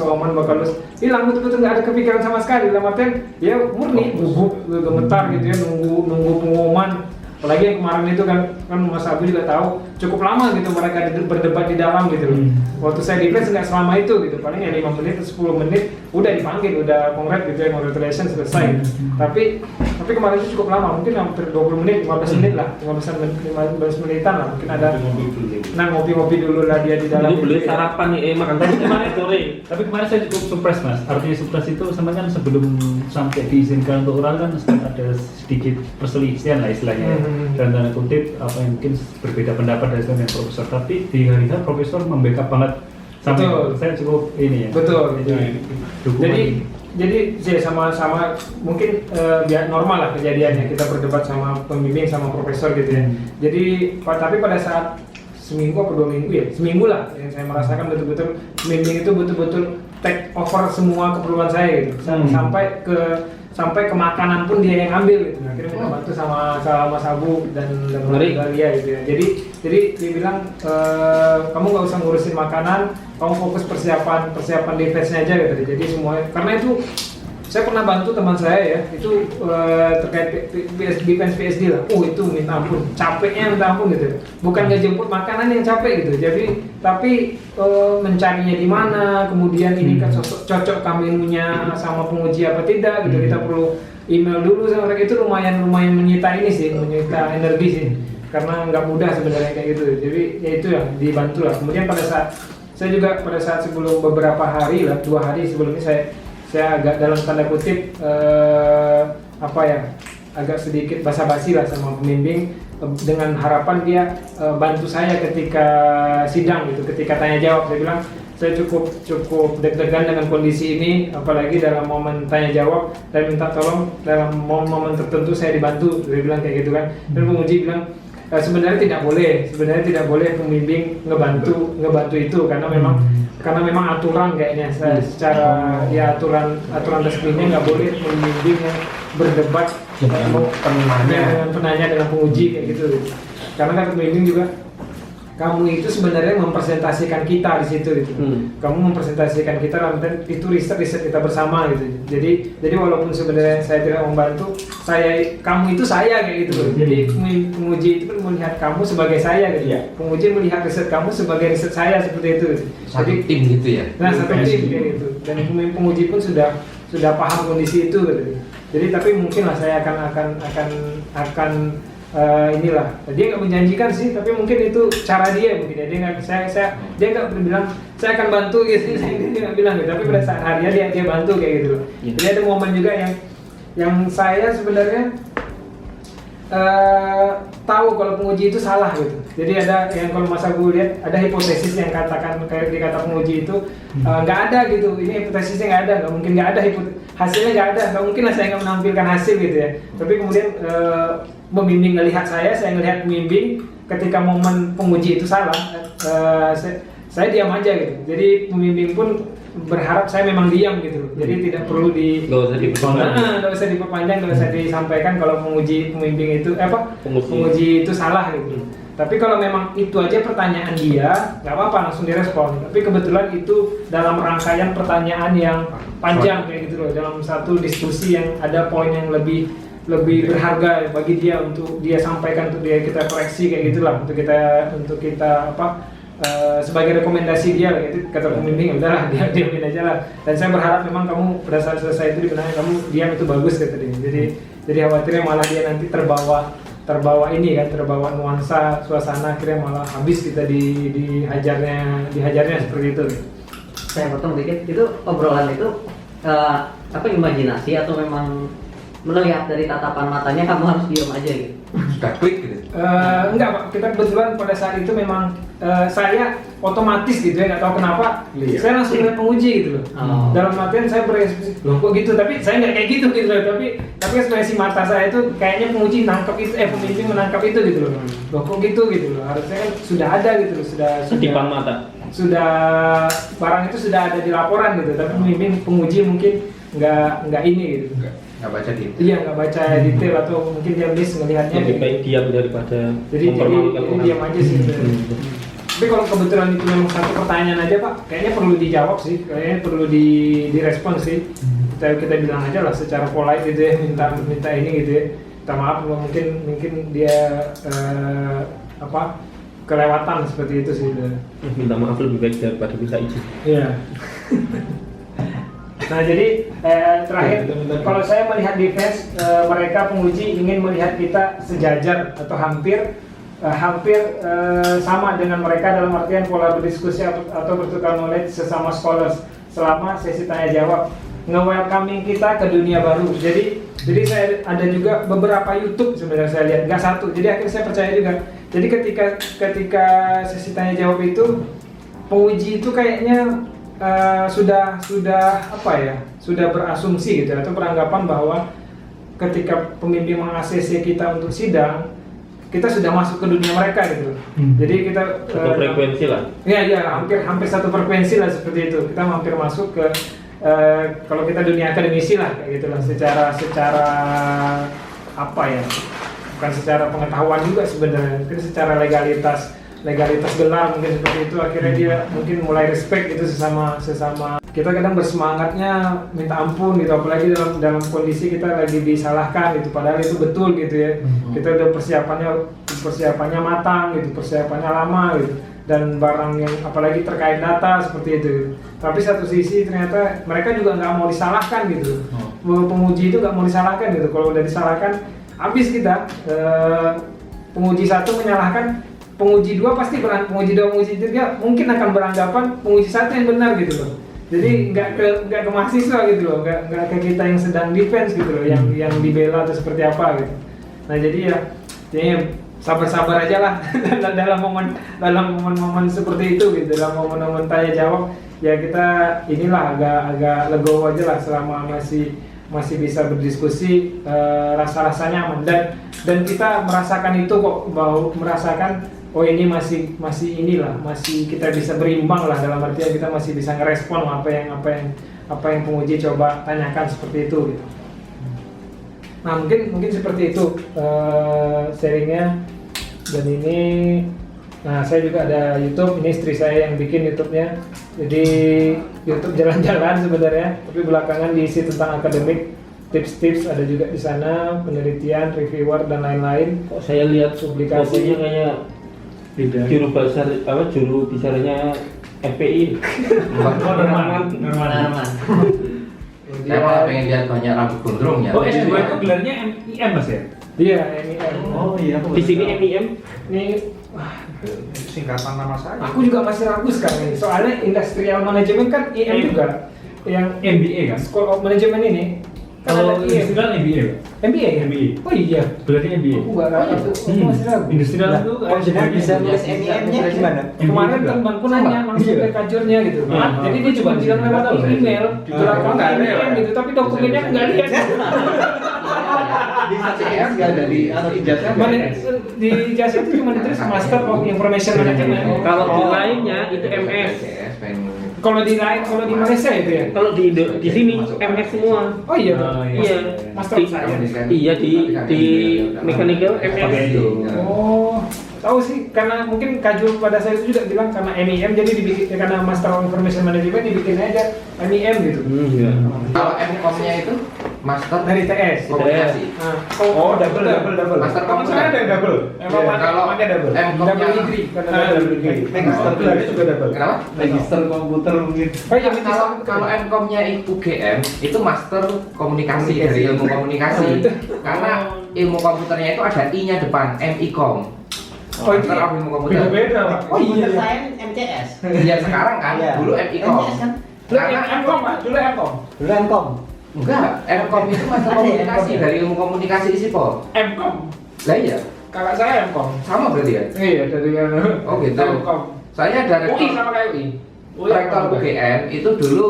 hilang betul-betul nggak ada kepikiran sama sekali. Dalam artian ya murni bubuk gemetar gitu ya, nunggu pengumuman. Apalagi yang kemarin itu kan Mas Abu juga tahu cukup lama gitu mereka berdebat di dalam gitu loh. Waktu saya defense nggak selama itu gitu, paling ya 5 menit atau 10 menit udah dipanggil, udah congrats gitu ya, congratulations selesai. Tapi kemarin itu cukup lama, mungkin hampir 20 menit, 15 menit lah, 15 menitan lah, mungkin ada. Nah ngopi-ngopi dulu lah dia di dalam. Itu beli sarapan nih, makan tadi kemarin sore. Tapi kemarin saya cukup surprise mas, artinya surprise itu sebenarnya kan sebelum sampai diizinkan untuk oral kan sempat ada sedikit perselisihan lah istilahnya. Dan tanda kutip apa yang mungkin berbeda pendapat dari dengan profesor, tapi di hari H profesor membackup banget sampai saya cukup ini ya. Betul. Jadi sama mungkin biar normal lah kejadiannya, kita berdebat sama pembimbing sama profesor gitu ya. Jadi tapi pada saat seminggu atau 2 minggu ya, seminggu lah yang saya merasakan betul-betul pembimbing itu betul-betul take over semua keperluan saya gitu. Sampai ke makanan pun dia yang ambil gitu. Akhirnya kita bantu sama Mas Abu dan Dalia gitu ya. Jadi dia bilang kamu nggak usah ngurusin makanan, kamu fokus persiapan defense-nya aja gitu. Jadi semuanya, karena itu saya pernah bantu teman saya ya, itu terkait defense PSD lah. Itu minta ampun, capeknya minta ampun gitu. Bukan ngejemput makanan yang capek gitu. Tapi mencarinya di mana, kemudian ini kan cocok menunya sama penguji apa tidak gitu. Kita perlu email dulu sama mereka, itu lumayan menyita energi sih. Karena nggak mudah sebenarnya kayak gitu. Jadi ya itu ya dibantu lah. Kemudian pada saat sebelum beberapa hari lah, 2 hari sebelum ini saya agak dalam tanda kutip agak sedikit basa-basi lah sama pembimbing dengan harapan dia bantu saya ketika sidang gitu, ketika tanya jawab. Saya bilang saya cukup deg-degan dengan kondisi ini, apalagi dalam momen tanya jawab, dan minta tolong dalam momen tertentu saya dibantu. Dia bilang kayak gitu kan. Dan penguji bilang sebenarnya tidak boleh pembimbing ngebantu itu karena memang aturan kayaknya secara ya aturan resminya nggak boleh pembimbing yang berdebat dengan penanya dengan penguji kayak gitu. Karena kan pembimbing juga, kamu itu sebenarnya mempresentasikan kita di situ gitu. Kamu mempresentasikan kita dalam itu riset kita bersama gitu. Jadi walaupun sebenarnya saya tidak membantu, kamu itu saya kayak gitu. Jadi penguji itu pun melihat kamu sebagai saya gitu. Yeah. Penguji melihat riset kamu sebagai riset saya, seperti itu. Satu tim gitu ya. Nah, satu tim kayak gitu. Dan penguji pun sudah paham kondisi itu gitu. Jadi tapi mungkin lah saya akan inilah, dia nggak menjanjikan sih, tapi mungkin itu cara dia mungkin ya. Dia nggak bilang saya akan bantu gitu, dia nggak bilang gitu, tapi pada saat harinya dia bantu kayak gitu loh. Jadi ada momen juga yang saya sebenarnya tahu kalau penguji itu salah gitu. Jadi ada yang kalau Mas Agu lihat ada hipotesis yang katakan kayak di kata penguji itu nggak ada gitu. Ini hipotesisnya nggak ada, nggak mungkin nggak ada hasilnya nggak ada, nggak mungkin lah saya nggak menampilkan hasil gitu ya. Tapi kemudian pembimbing ngelihat saya ngelihat pembimbing ketika momen penguji itu salah, saya diam aja gitu. Jadi pembimbing pun berharap saya memang diam gitu. Jadi tidak perlu nggak usah diperpanjang, nggak usah disampaikan kalau pembimbing itu penguji itu salah gitu. Tapi kalau memang itu aja pertanyaan dia, nggak apa-apa langsung direspon. Tapi kebetulan itu dalam rangkaian pertanyaan yang panjang kayak gitu loh, dalam satu diskusi yang ada poin yang lebih berharga bagi dia untuk dia sampaikan, untuk dia kita koreksi kayak gitulah, untuk kita sebagai rekomendasi dia gitu, kata pembimbing udahlah dia diamin aja lah. Dan saya berharap memang kamu pada saat selesai itu dibenarkan kamu diam itu bagus kata dia. Jadi khawatirnya malah dia nanti terbawa nuansa suasana, akhirnya malah habis kita dihajarnya seperti itu. Saya potong dikit, itu obrolan itu imajinasi atau memang melihat dari tatapan matanya kamu harus diam aja gitu? Sudah klik gitu. Enggak Pak, kita kebetulan pada saat itu memang saya otomatis gitu ya, nggak tahu kenapa saya langsung lihat penguji gitu loh. Dalam artian saya berekspresi, loh kok gitu, tapi saya nggak kayak gitu loh, tapi ekspresi mata saya itu kayaknya penguji nangkep itu, pembimbing menangkap itu gitu loh. Loh kok gitu loh, harusnya kan sudah ada gitu loh, sudah setipan mata. Sudah barang itu sudah ada di laporan gitu, tapi pembimbing penguji mungkin nggak ini gitu. Nggak baca detail. Iya, nggak baca detail atau mungkin dia miss ngelihatnya. Lebih baik diam daripada mempermalukan orang. Diam aja sih. Tapi kalau kebetulan itu memang satu pertanyaan aja Pak, kayaknya perlu dijawab sih, kayaknya perlu direspon sih. Kita bilang aja lah secara polite gitu ya, minta ini gitu ya. Minta maaf kalau mungkin dia kelewatan seperti itu sih. Minta maaf lebih baik daripada bisa izin. Iya. Nah jadi terakhir, kalau saya melihat di fans, mereka penguji ingin melihat kita sejajar atau hampir sama dengan mereka dalam artian pola berdiskusi atau bertukar knowledge sesama scholars selama sesi tanya jawab, nge-welcoming kita ke dunia baru. Jadi saya ada juga beberapa YouTube sebenarnya saya lihat, nggak satu. Jadi akhirnya saya percaya juga. Jadi ketika sesi tanya jawab itu, penguji itu kayaknya sudah berasumsi gitu atau beranggapan bahwa ketika pembimbing meng-ACC kita untuk sidang, kita sudah masuk ke dunia mereka gitu. Jadi kita satu frekuensi lah. Iya, hampir satu frekuensi lah seperti itu. Kita hampir masuk ke kalau kita dunia akademisi lah kayak gitulah, secara bukan secara pengetahuan juga sebenarnya, mungkin secara legalitas benar mungkin seperti itu. Akhirnya dia mungkin mulai respect itu sesama kita kadang bersemangatnya minta ampun gitu, apalagi dalam kondisi kita lagi disalahkan gitu, padahal itu betul gitu ya. Kita udah persiapannya matang gitu, persiapannya lama gitu, dan barang yang apalagi terkait data seperti itu gitu. Tapi satu sisi ternyata mereka juga nggak mau disalahkan gitu. Penguji itu nggak mau disalahkan gitu, kalau udah disalahkan habis kita. Penguji satu menyalahkan penguji dua, pasti penguji dua, penguji tiga mungkin akan beranggapan penguji satu yang benar gitu loh. Jadi nggak ke mahasiswa gitu loh, nggak ke kita yang sedang defense gitu loh, yang dibela atau seperti apa gitu. Nah jadi ya sabar-sabar aja lah dalam momen seperti itu gitu, dalam momen tanya jawab ya kita inilah agak legowo aja lah selama masih bisa berdiskusi, rasa-rasanya aman dan kita merasakan itu kok, merasakan oh ini masih kita bisa berimbang lah, dalam artian kita masih bisa ngerespon apa yang penguji coba tanyakan seperti itu gitu. Nah mungkin seperti itu sharingnya. Dan ini, nah saya juga ada YouTube, ini istri saya yang bikin YouTube-nya. Jadi YouTube jalan-jalan sebenarnya, tapi belakangan diisi tentang akademik, tips-tips ada juga di sana, penelitian, reviewer dan lain-lain. Kok saya lihat publikasinya kayak juru bicaranya FPI. Norman. Saya malah pengen lihat banyak rambut gondrong ya. Oh, S2 itu gelarnya MIM Mas ya? Iya, MIM. Oh iya, Di sini MIM. Ini Singkatan nama saya. aku juga masih ragu sekarang ini. Soalnya industrial management kan IM juga. Yang MBA kan? School of Management ini Kalau ada industrial MBA, Pak. MBA ya? MBA. Oh iya. Berarti MBA. Aku nggak tahu itu. Aku masih ragu. Industrial Nah, itu kalau jadi bisa nulis MEM-nya gimana? Kemarin juga. temanku nanya langsung ke kajurnya gitu. Iya. Jadi dia cuma bilang lewat Tahu saya. email, Cuma bilang nggak ada ya, email Pak? gitu, tapi dokumennya nggak lihat. Di CCS nggak ada di atau ijazah nggak Mana ada? di jasa itu cuma ditulis Master of Information Management. Kalau di lainnya itu MS. Kalau di lain, kalau di Malaysia itu ya. Kalau di sini MS semua. Oh iya. Oh, iya. Iya. Master of Di- Science. Iya di mechanical MS. Pakai itu. Oh, tahu sih karena mungkin kajur pada saya itu juga bilang karena MEM jadi dibikin karena Master of Information Management dibikin aja MEM gitu. Iya. Kalau M.Com-nya itu master Dari TS. komunikasi. Ah, Oh, double. Master Kamu saya ada yang double. Emang Iya, ada kalau double. M.Com-nya Double degree karena Ah, double double degree. degree. Master gelarnya juga double. Kenapa? Register komputer mungkin. Oh iya, Kalau M.Com-nya UGM itu master komunikasi Komunikasi. dari ilmu komunikasi. Oh, itu. Karena ilmu komputernya itu ada I-nya depan, MIKOM. Oh, itu Master of ilmu komputer. beda-beda, Pak. Oh iya. Computer Science MCS. Iya sekarang kan, Iya. dulu MIKOM. MCS kan? Dulu M.Com, Pak. Dulu M.Com. Dulu M.Com. Enggak, M.Com itu master Ada ya, komunikasi M.Com ya? dari ilmu komunikasi ISIPO. M.Com. Lah iya, Kakak saya M.Com. sama berarti ya? Iya, dari Oh gitu. M.Com. Saya dari UI sama kayak UI. rektor UGM itu dulu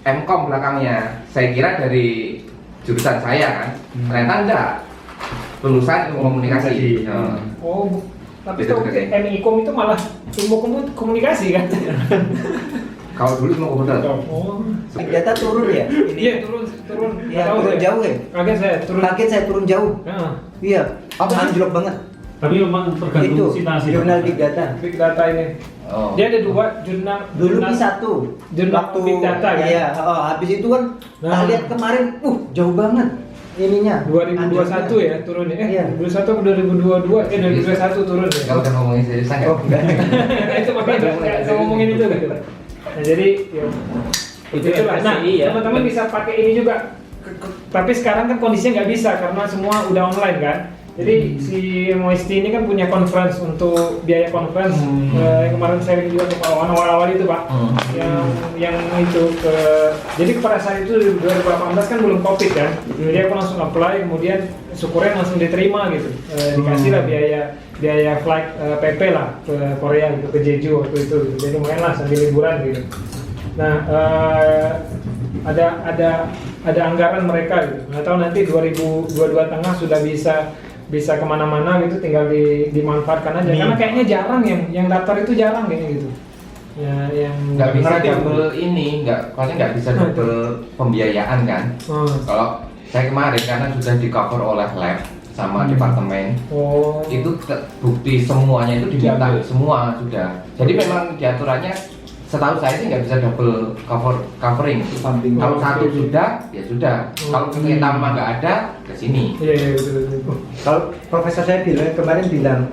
M.Com belakangnya. Saya kira dari jurusan saya kan. Ternyata enggak. Lulusan ilmu komunikasi. Komunikasi. Nah, Oh, tapi Itu tahu gede. MIKOM itu malah ilmu komunikasi kan? Kalau dulu ilmu komputer. Oh. Big data turun ya? Iya, turun. Iya, Tahu turun saya. jauh ya? Kaget saya, turun. Kaget saya turun jauh. Nah, Iya, anjlok banget. Tapi memang Itu tergantung situasi. jurnal Big Data. big data ini. Oh. Dia ada dua jurnal. Dulu jurnal- P1 jurnal Big Data kan? Iya, habis itu kan Nah. tak lihat kemarin, jauh banget ininya. 2021 ya turunnya. Iya. 2021 ke 2022, 2021 turun ya. Kalau udah ngomongin seriusan Oh, nggak? enggak. Itu makanya saya ngomongin itu gitu. Nah, jadi ya, Itu itulah. Nah, FSI ya. teman-teman bisa pakai ini juga. Tapi sekarang kan kondisinya nggak bisa karena semua udah online kan. Jadi si Moisti ini kan punya conference untuk biaya conference yang kemarin sharing juga ke Pak Wawan awal-awal itu Pak. Yang itu ke jadi pada saat itu 2018 kan belum Covid kan. Jadi aku langsung apply kemudian syukurnya langsung diterima gitu. Dikasih lah biaya flight PP lah ke Korea gitu ke Jeju waktu itu gitu. Jadi lumayan lah sambil liburan gitu. Nah, ada anggaran mereka gitu. Nggak tahu nanti 2022 tengah sudah bisa kemana-mana gitu, tinggal dimanfaatkan aja. Karena kayaknya jarang yang daftar itu jarang kayaknya gitu. Ya, yang Nggak bisa ngerti. double ini, maksudnya nggak bisa double pembiayaan kan? Oh. Kalau saya kemarin karena sudah di cover oleh lab sama departemen, Oh. itu bukti semuanya itu diminta Diambil. semua sudah. Jadi memang diaturannya setahu saya sih nggak bisa double covering. Samping. Kalau satu sudah, ya sudah. Kalau kita mah nggak ada, ke sini. Iya, betul. Kalau profesor saya kemarin bilang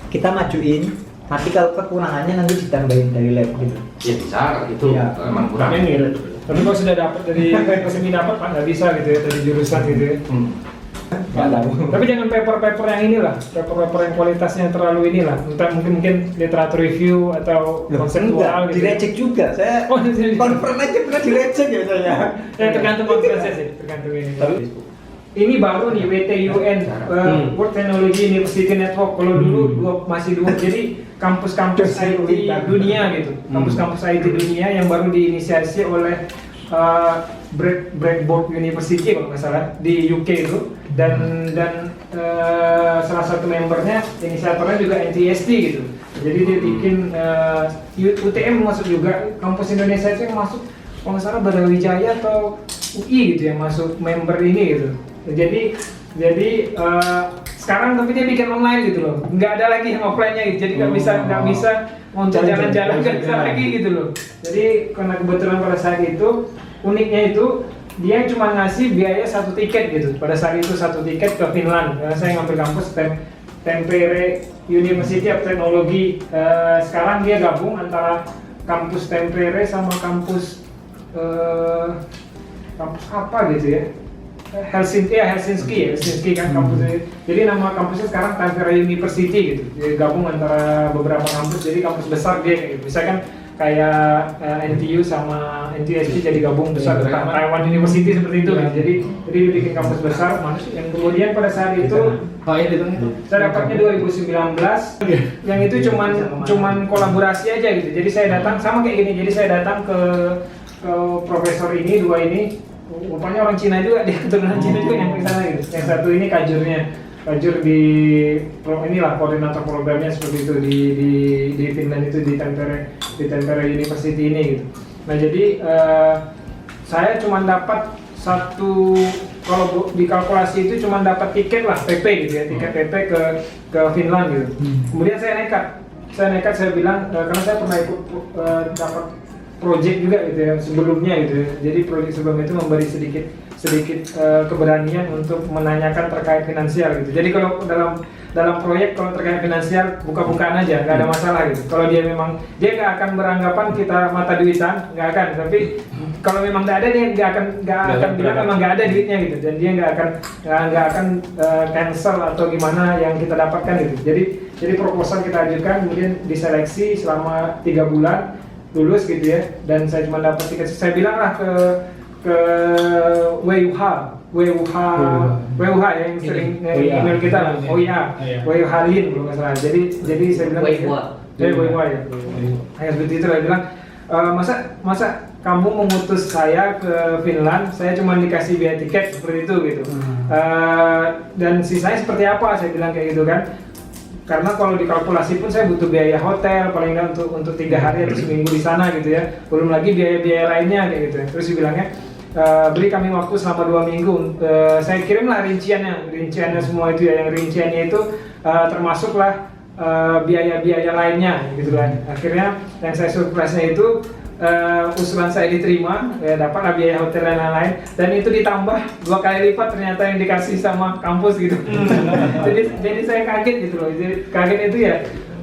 kita majuin, tapi kalau kekurangannya nanti ditambahin dari lab gitu. Ya bisa kalau itu Iya. kalau emang kurang. Tapi kalau sudah dapat dari resmi dapat Pak nggak bisa gitu ya dari jurusan gitu ya. Nggak tahu. Tapi jangan paper-paper yang inilah, paper-paper yang kualitasnya terlalu inilah. Entah mungkin literatur review atau konseptual Enggak, gitu. direcek juga. Saya Oh, jadi- konfirm aja pernah direcek ya saya. Ya tergantung konferensi sih, tergantung ini. Ini baru nih WTUN World Technology University Network. Kalau dulu masih dua, jadi kampus-kampus IT dunia gitu, kampus-kampus IT dunia yang baru diinisiasi oleh Breakboard University kalau nggak salah di UK itu dan salah satu membernya inisiatornya juga NTST gitu. Jadi dia bikin UTM masuk juga, kampus Indonesia itu yang masuk kalau nggak salah Brawijaya atau UI gitu yang masuk member ini gitu. Jadi sekarang tapi dia bikin online gitu loh, nggak ada lagi yang offline-nya gitu. Jadi nggak bisa untuk jalan-jalan nggak bisa lagi gitu loh. Jadi karena kebetulan pada saat itu uniknya itu dia cuma ngasih biaya satu tiket gitu. Pada saat itu satu tiket ke Finland. Karena saya ngambil kampus Tampere University of Technology. Sekarang dia gabung antara kampus Tampere sama kampus apa gitu ya? Helsinki kan kampusnya. Jadi nama kampusnya sekarang Tampere University gitu. Jadi gabung antara beberapa kampus. Jadi kampus besar dia kayak gitu. Misalkan kayak NTU sama NTSP jadi gabung besar tentang Taiwan University seperti itu gitu. Jadi bikin kampus besar. Yang kemudian pada saat itu saya dapatnya 2019 yang itu cuman kolaborasi aja gitu. Jadi saya datang sama kayak gini. Jadi saya datang ke profesor ini, dua ini rupanya orang Cina juga, dia keturunan Cina juga yang ke sana gitu. Yang satu ini kajur di inilah koordinator programnya seperti itu di Finland itu di Tampere University ini gitu. Nah jadi saya cuma dapat satu, kalau dikalkulasi itu cuma dapat tiket lah PP gitu ya, tiket PP ke Finland gitu. Kemudian saya nekat saya bilang karena saya pernah ikut dapat project juga gitu ya sebelumnya gitu ya. Jadi project sebelumnya itu memberi sedikit keberanian untuk menanyakan terkait finansial gitu. Jadi kalau dalam proyek kalau terkait finansial buka-bukaan aja, nggak ada masalah gitu. Kalau dia nggak akan beranggapan kita mata duitan, nggak akan. Tapi kalau memang nggak ada dia nggak akan bilang memang nggak ada duitnya gitu. Dan dia nggak akan cancel atau gimana yang kita dapatkan gitu. Jadi proposal kita ajukan, kemudian diseleksi selama 3 bulan, lulus gitu ya. Dan saya cuma dapat tiket. Saya bilang lah ke WUH yang sering email kita lah, WUH Lin kalau nggak salah. Jadi saya bilang WUH ya. Kayak seperti itu lah, bilang masa kamu mengutus saya ke Finland, saya cuma dikasih biaya tiket seperti itu gitu. Dan sisanya seperti apa? Saya bilang kayak gitu kan. Karena kalau dikalkulasi pun saya butuh biaya hotel paling nggak untuk 3 hari atau seminggu di sana gitu ya. Belum lagi biaya-biaya lainnya kayak gitu. Terus dibilangnya beri kami waktu selama 2 minggu. Saya kirimlah rinciannya semua itu ya. Yang rinciannya itu termasuklah biaya-biaya lainnya gitu kan. Akhirnya yang saya surprise-nya itu usulan saya diterima, dapatlah biaya hotel dan lain-lain, dan itu ditambah 2 kali lipat ternyata yang dikasih sama kampus gitu. jadi saya kaget gitu loh. Jadi kaget itu ya,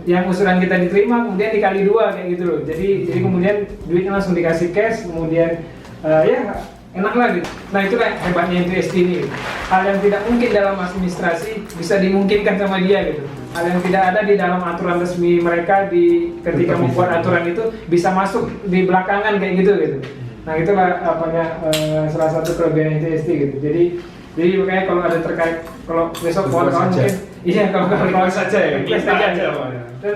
yang usulan kita diterima kemudian dikali 2 kayak gitu loh. Jadi kemudian duitnya langsung dikasih cash, kemudian ya enak lah gitu. Nah itulah hebatnya NTST ini gitu. Hal yang tidak mungkin dalam administrasi bisa dimungkinkan sama dia gitu. Hal yang tidak ada di dalam aturan resmi mereka ketika membuat aturan itu bisa masuk di belakangan kayak gitu. Nah itulah salah satu kelebihan NTST gitu. Jadi makanya kalau ada terkait, kalau besok kawan-kawan mungkin kalau saja ya. Dan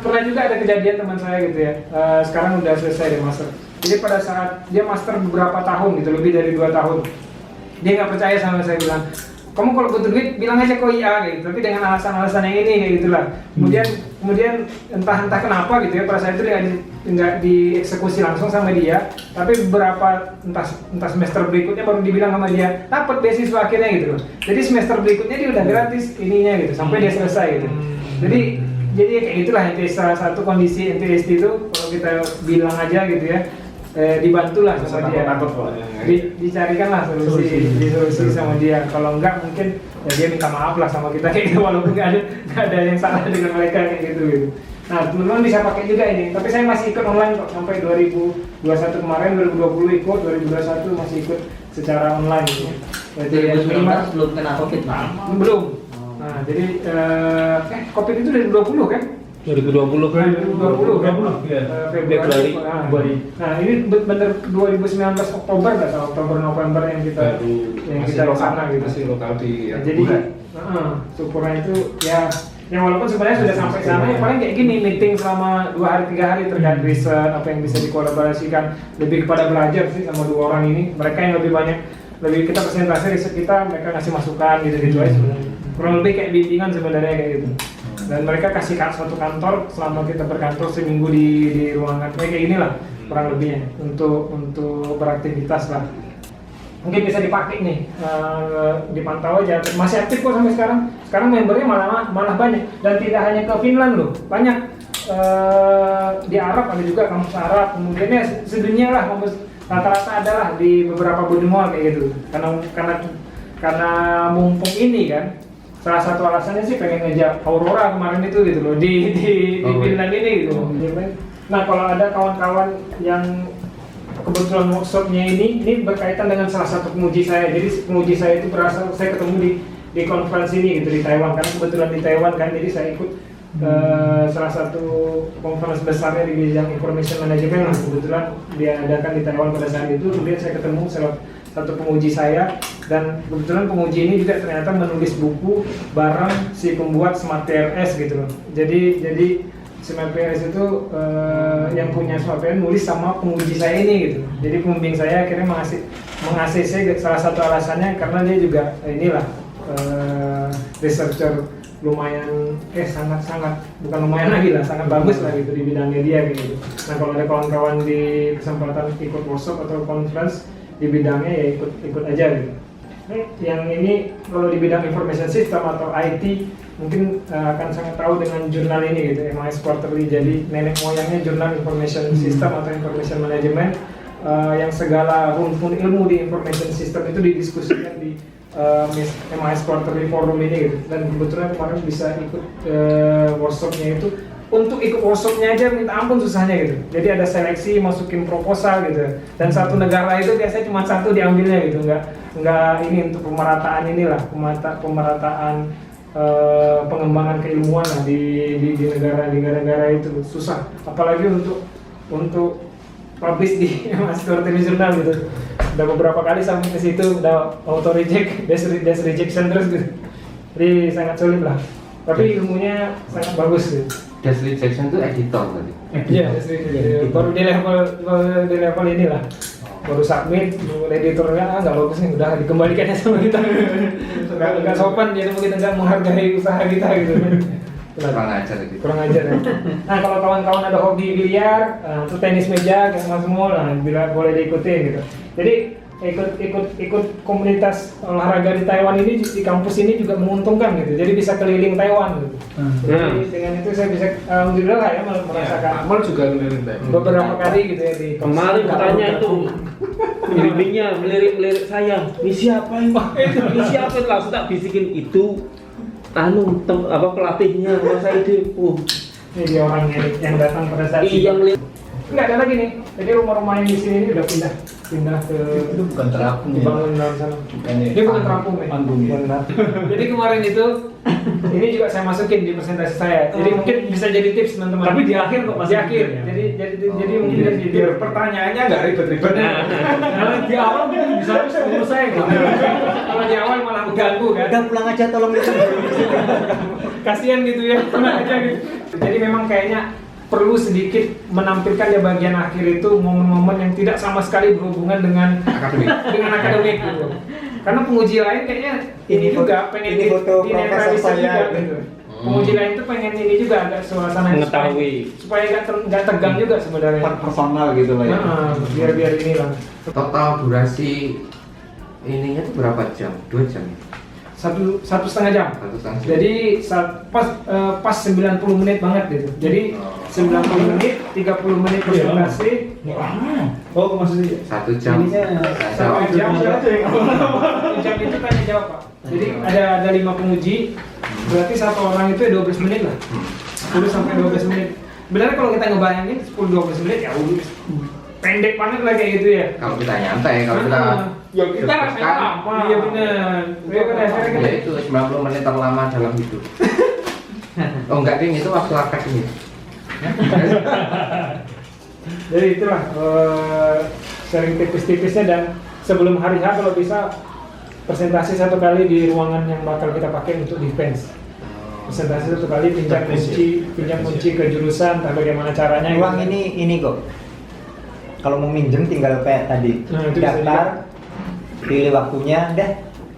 pernah juga ada kejadian teman saya gitu ya. Sekarang udah selesai di master. Jadi pada saat dia master beberapa tahun gitu, lebih dari 2 tahun, dia nggak percaya sama saya, bilang, kamu kalau butuh duit bilang aja kok iya gitu, tapi dengan alasan-alasan yang ini kayak gitulah. Kemudian entah kenapa gitu ya, pada saat itu dia nggak dieksekusi langsung sama dia, tapi beberapa entah semester berikutnya baru dibilang sama dia dapat beasiswa akhirnya gitu loh. Jadi semester berikutnya dia udah gratis ininya gitu sampai dia selesai gitu. Jadi kayak gitulah salah satu kondisi NTST itu, kalau kita bilang aja gitu ya, dibantulah sama dia, dicarikanlah solusi sama dia. Kalau enggak mungkin ya dia minta maaf lah sama kita kayak gitu, walaupun nggak ada yang salah dengan mereka kayak gitu. Nah teman-teman bisa pakai juga ini, tapi saya masih ikut online kok sampai 2021 kemarin, 2020 ikut, 2021 masih ikut secara online gitu. Jadi 2019 belum kena COVID belum. Nah jadi COVID itu dari 2020 kan? 2020 kan? 2020 kan? Februari. Nah ini bener 2019 Oktober nggak salah, Oktober November yang kita laksana gitu. Masih lokal di jadi syukurnya itu ya walaupun sebenarnya sudah sampai sana, yang paling kayak gini, meeting selama 2 hari 3 hari terkait riset, apa yang bisa dikolaborasikan, lebih kepada belajar sih sama 2 orang ini. Mereka yang lebih kita presentasi riset kita, mereka ngasih masukan gitu aja sebenarnya. Kurang lebih kayak bimbingan sebenarnya kayak gitu. Dan mereka kasih satu kantor selama kita berkantor seminggu di ruangan kayak inilah kurang lebihnya untuk beraktivitas lah. Mungkin bisa dipakai nih, dipantau aja. Masih aktif kok sampai sekarang. Sekarang membernya malah banyak, dan tidak hanya ke Finland loh, banyak di Arab ada juga, kampus Arab. Kemudian ya sedunia lah, kampus rata-rata adalah di beberapa body mall kayak gitu. Karena mumpung ini kan. Salah satu alasannya sih pengen ngejak Aurora kemarin itu gitu loh di Finland ini gitu. Nah kalau ada kawan-kawan yang kebetulan workshopnya ini berkaitan dengan salah satu penguji saya. Jadi penguji saya itu berasal, saya ketemu di conference ini gitu di Taiwan kan, kebetulan di Taiwan kan, jadi saya ikut salah satu conference besarnya di bidang information management lah, kebetulan dia adakan di Taiwan pada saat itu. Kemudian saya ketemu salah satu penguji saya, dan kebetulan penguji ini juga ternyata menulis buku bareng si pembuat Smart PRS gitu loh. Jadi Smart PRS itu yang punya Smart PRS nulis sama penguji saya ini gitu. Jadi pembimbing saya akhirnya meng-ACC, salah satu alasannya karena dia juga inilah researcher lumayan sangat bukan lumayan lagi lah, sangat bagus lah gitu di bidangnya dia gitu. Nah kalau ada kawan-kawan di kesempatan ikut workshop atau conference di bidangnya ya ikut aja gitu. Yang ini kalau di bidang information system atau IT mungkin akan sangat tahu dengan jurnal ini gitu, MIS Quarterly. Jadi nenek moyangnya jurnal information system atau information management, yang segala rumpun ilmu di information system itu didiskusikan di MIS Quarterly Forum ini gitu. Dan kebetulan kemarin bisa ikut workshopnya itu. Untuk ikut workshopnya aja minta ampun susahnya gitu. Jadi ada seleksi, masukin proposal gitu. Dan satu negara itu biasanya cuma satu diambilnya gitu. Enggak ini untuk pemerataan inilah, pemerataan pengembangan keilmuan lah di negara-negara itu susah. Apalagi untuk publish di MIS Quarterly Journal gitu. Udah beberapa kali sampai ke situ udah auto reject, dash rejection terus gitu. Jadi sangat sulit lah. Tapi ilmunya sangat bagus gitu. Dash rejection itu editor tadi. Iya, baru di level inilah. Baru submit, editornya nggak bagus nih, udah dikembalikan sama kita. Nggak sopan, jadi kita nggak menghargai usaha kita gitu. Kurang ajar gitu. Kurang ajar ya. Nah kalau kawan-kawan ada hobi biliar, itu tenis meja kayak Mas Mul, bila boleh diikutin gitu. Jadi ikut komunitas olahraga di Taiwan ini, di kampus ini juga menguntungkan gitu. Jadi bisa keliling Taiwan gitu. Jadi dengan itu saya bisa alhamdulillah lah ya merasakan. Amal juga keliling Taiwan. Beberapa kali gitu ya di Kemarin katanya itu bimbingnya melirik saya. Ini siapa ini? Ini siapa? Langsung tak bisikin itu. Pelatihnya masa itu. Ini dia orangnya yang datang pada saat itu. Yang Enggak ada lagi nih. Jadi rumah-rumah yang di sini ini udah pindah ke Itu bukan terapung ya? dibangun dalam sana. Ini bukan terapung nih. Panggung ya? Jadi kemarin itu ini juga saya masukin di presentasi saya. Jadi mungkin bisa jadi tips teman-teman. Tapi di akhir kok masih di akhir. ya? Jadi mungkin Biar pertanyaannya nggak ribet-ribet. Kalau di awal mungkin bisa selesai gitu. Kalau di awal malah mengganggu kan. Udah pulang aja tolong itu. Kasihan gitu ya, tenang aja gitu. Jadi memang kayaknya perlu sedikit menampilkan ya bagian akhir itu momen-momen yang tidak sama sekali berhubungan dengan akademik gitu. Karena penguji lain kayaknya ini juga pengen ini foto dinetralisir profesor juga saya gitu. Penguji lain tuh pengen ini juga agak suasana mengetahui supaya nggak tegang juga sebenarnya. Personal gitu lah ya. Biar inilah. Total durasi ininya tuh berapa jam? 2 jam. 1,5 jam. 1,5 jam. Jadi pas 90 menit banget gitu. Jadi 90 menit, 30 menit presentasi. Oh, maksudnya 1 jam. Sampai jam jam itu tanya jawab Pak. Jadi ada 5 penguji, berarti satu orang itu 12 menit lah. 10 sampai 12 menit. Sebenarnya kalau kita ngebayangin 10-12 menit ya udah pendek banget lah kayak gitu ya. Kalau kita nyantai, kalau kita ya kita rasanya lama. Iya benar. ya itu 90 menit terlama dalam hidup. Oh enggak ding, itu waktu akad ini. Jadi itulah sharing tipis-tipisnya, dan sebelum hari H kalau bisa presentasi 1 kali di ruangan yang bakal kita pakai untuk defense. Presentasi 1 kali, pinjam kunci ke jurusan, entah bagaimana caranya. Uang ini kok. Kalau mau minjem tinggal kayak tadi, Nah, itu bisa daftar, pilih waktunya,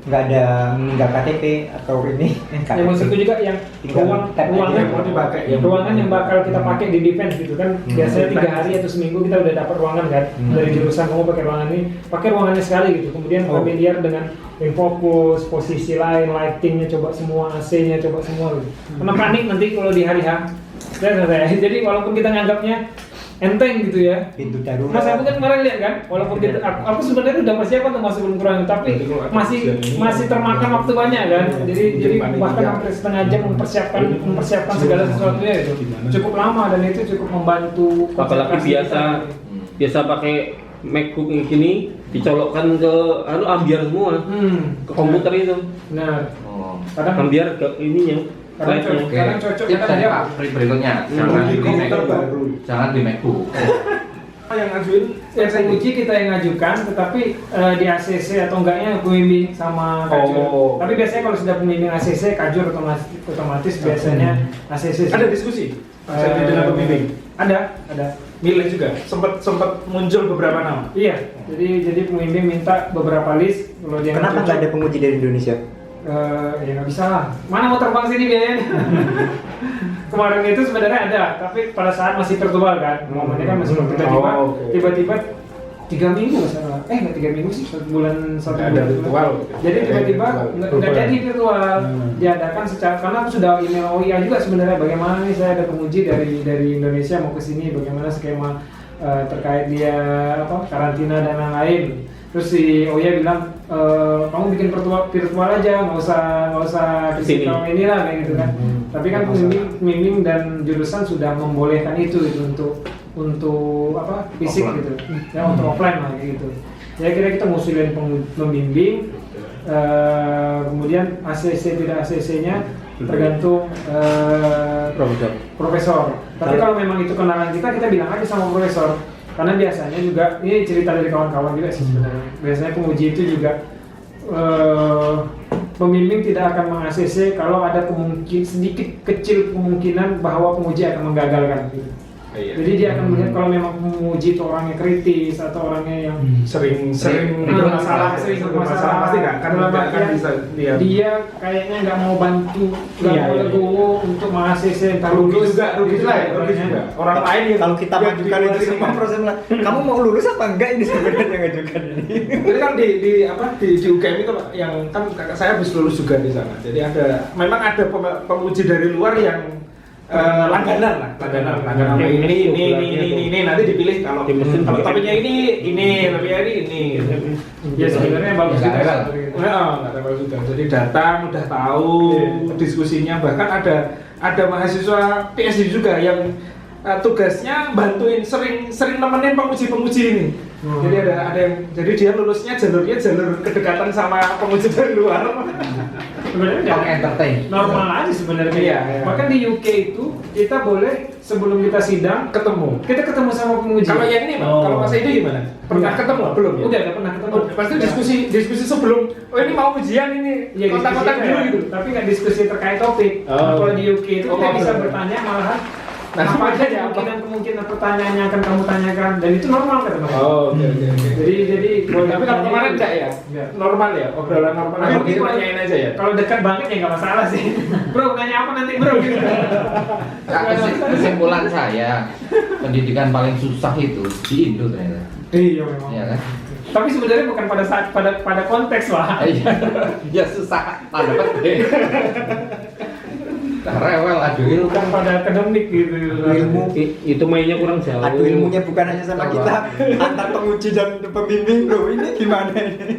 nggak ada meninggal KTP atau ini. Yang maksudku juga yang ruangan yang bakal kita pakai di defense gitu kan. Biasanya 3 hari atau seminggu kita udah dapat ruangan kan dari jurusan, kamu pakai ruangan ini, pakai ruangannya sekali gitu. Kemudian familiar dengan infokus, posisi lain, lightingnya coba semua, AC-nya coba semua gitu. Karena panik nanti kalau di hari H. Jadi walaupun kita nganggapnya enteng gitu ya. Pintu darurat. Mas aku kan kemarin lihat kan, walaupun kita, aku sebenarnya udah persiapan untuk masuk belum kurang, tapi masih termakan waktu banyak kan. Jadi bahkan hampir setengah jam mempersiapkan segala sesuatunya itu cukup lama, dan itu cukup membantu. apalagi biasa pakai MacBook yang gini dicolokkan ke ambiar semua ke komputer itu. Nah, Oh. kadang Ambiar ke ininya kadang cocok, Tips kadang dan dia Pak berikutnya, jangan di komputer MacBook. baru. Jangan di MacBook. Yang ngajuin yang saya uji kita yang ngajukan, tetapi di ACC atau enggaknya pembimbing sama kajur. Oh. Tapi biasanya kalau sudah pembimbing ACC, kajur otomatis biasanya ACC. ada diskusi dengan pembimbing. Ada. Milih juga. Sempat muncul beberapa nama. Iya. Jadi pembimbing minta beberapa list kalau dia Kenapa nggak ada penguji dari Indonesia? Ya nggak bisa lah. Mana mau terbang sini biayanya? Kemarin itu sebenarnya ada, tapi pada saat masih virtual kan, momennya kan masih tiba-tiba, Oh, oke. tiba-tiba 3 minggu misalnya, nggak 3 minggu sih, 1 bulan. Nggak ada virtual. Jadi tiba-tiba nggak jadi virtual, diadakan secara, karena aku sudah email OIA juga sebenarnya, bagaimana nih saya ada penguji dari Indonesia mau ke sini, bagaimana skema terkait dia karantina dan lain-lain. Terus si Oya bilang kamu bikin virtual aja, nggak usah physical inilah kayak gitu kan. Tapi kan pembimbing dan jurusan sudah membolehkan itu untuk fisik gitu, ya untuk offline lah kayak gitu. Ya kira kita ngusulin pembimbing, kemudian ACC tidak ACC-nya tergantung profesor. Tapi kalau memang itu kenalan kita bilang aja sama profesor. Karena biasanya juga, ini cerita dari kawan-kawan juga sih sebenarnya. Biasanya penguji itu juga pembimbing tidak akan meng-ACC kalau ada sedikit kecil kemungkinan bahwa penguji akan menggagalkan. Gitu. Iya. Jadi dia akan melihat kalau memang penguji itu orangnya kritis atau orangnya yang Sering bermasalah, pasti nggak akan bisa lihat. Dia kayaknya nggak mau bantu, nggak Iya, mau iya. legowo untuk meng-ACC. Rugi juga ya, rugi juga. Orang lain yang Kalau kita majukan itu semua proses lah. Kamu mau lulus apa enggak ini sebenarnya ngajukan ini? Jadi kan di UGM itu Pak, yang kan kakak saya habis lulus juga di sana. Jadi memang ada penguji dari luar yang langganan Yang ini nanti dipilih kalau topiknya ini topiknya ini gitu. Ya sebenarnya bagus Ya, juga. nggak seperti itu. Nggak terlalu juga. Jadi datang udah tahu diskusinya, bahkan ada mahasiswa PhD juga yang tugasnya bantuin sering nemenin penguji ini. Jadi jadi dia lulusnya jalur kedekatan sama penguji dari luar. Sebenarnya Entertain. normal aja sebenarnya. Iya. Bahkan di UK itu kita boleh sebelum kita sidang kita ketemu sama penguji. Kalau yang ini, Pak, kalau Mas Edo gimana? Pernah ketemu belum ya? Udah pernah ketemu. Pasti diskusi sebelum. Oh ini mau ujian ini. Ya, Kontak-kontak diskusi dulu ya. gitu. Tapi nggak diskusi terkait topik. Kalau di UK itu kita bisa bertanya malahan apa aja kemungkinan pertanyaan yang akan kamu tanyakan, dan itu normal kata mereka. Oke. Jadi boleh. Tapi kalau kemarin enggak ya? Enggak. Normal ya, obrolan normal. Tapi Nanti kalau- tanyain aja ya. Kalau dekat banget ya nggak masalah sih. Bro, nanya apa nanti bro? Gitu. Nah, kesimpulan saya, pendidikan paling susah itu di Indo ternyata. Iya memang. Iya kan? Tapi sebenarnya bukan pada konteks lah. Ya susah tanda petik. Rewel aduh. Bukan pada akademik gitu. Ilmu Itu mainnya kurang jauh. Aduh, ilmunya bukan hanya sama kita, antar penguji dan pembimbing bro. Ini gimana ini?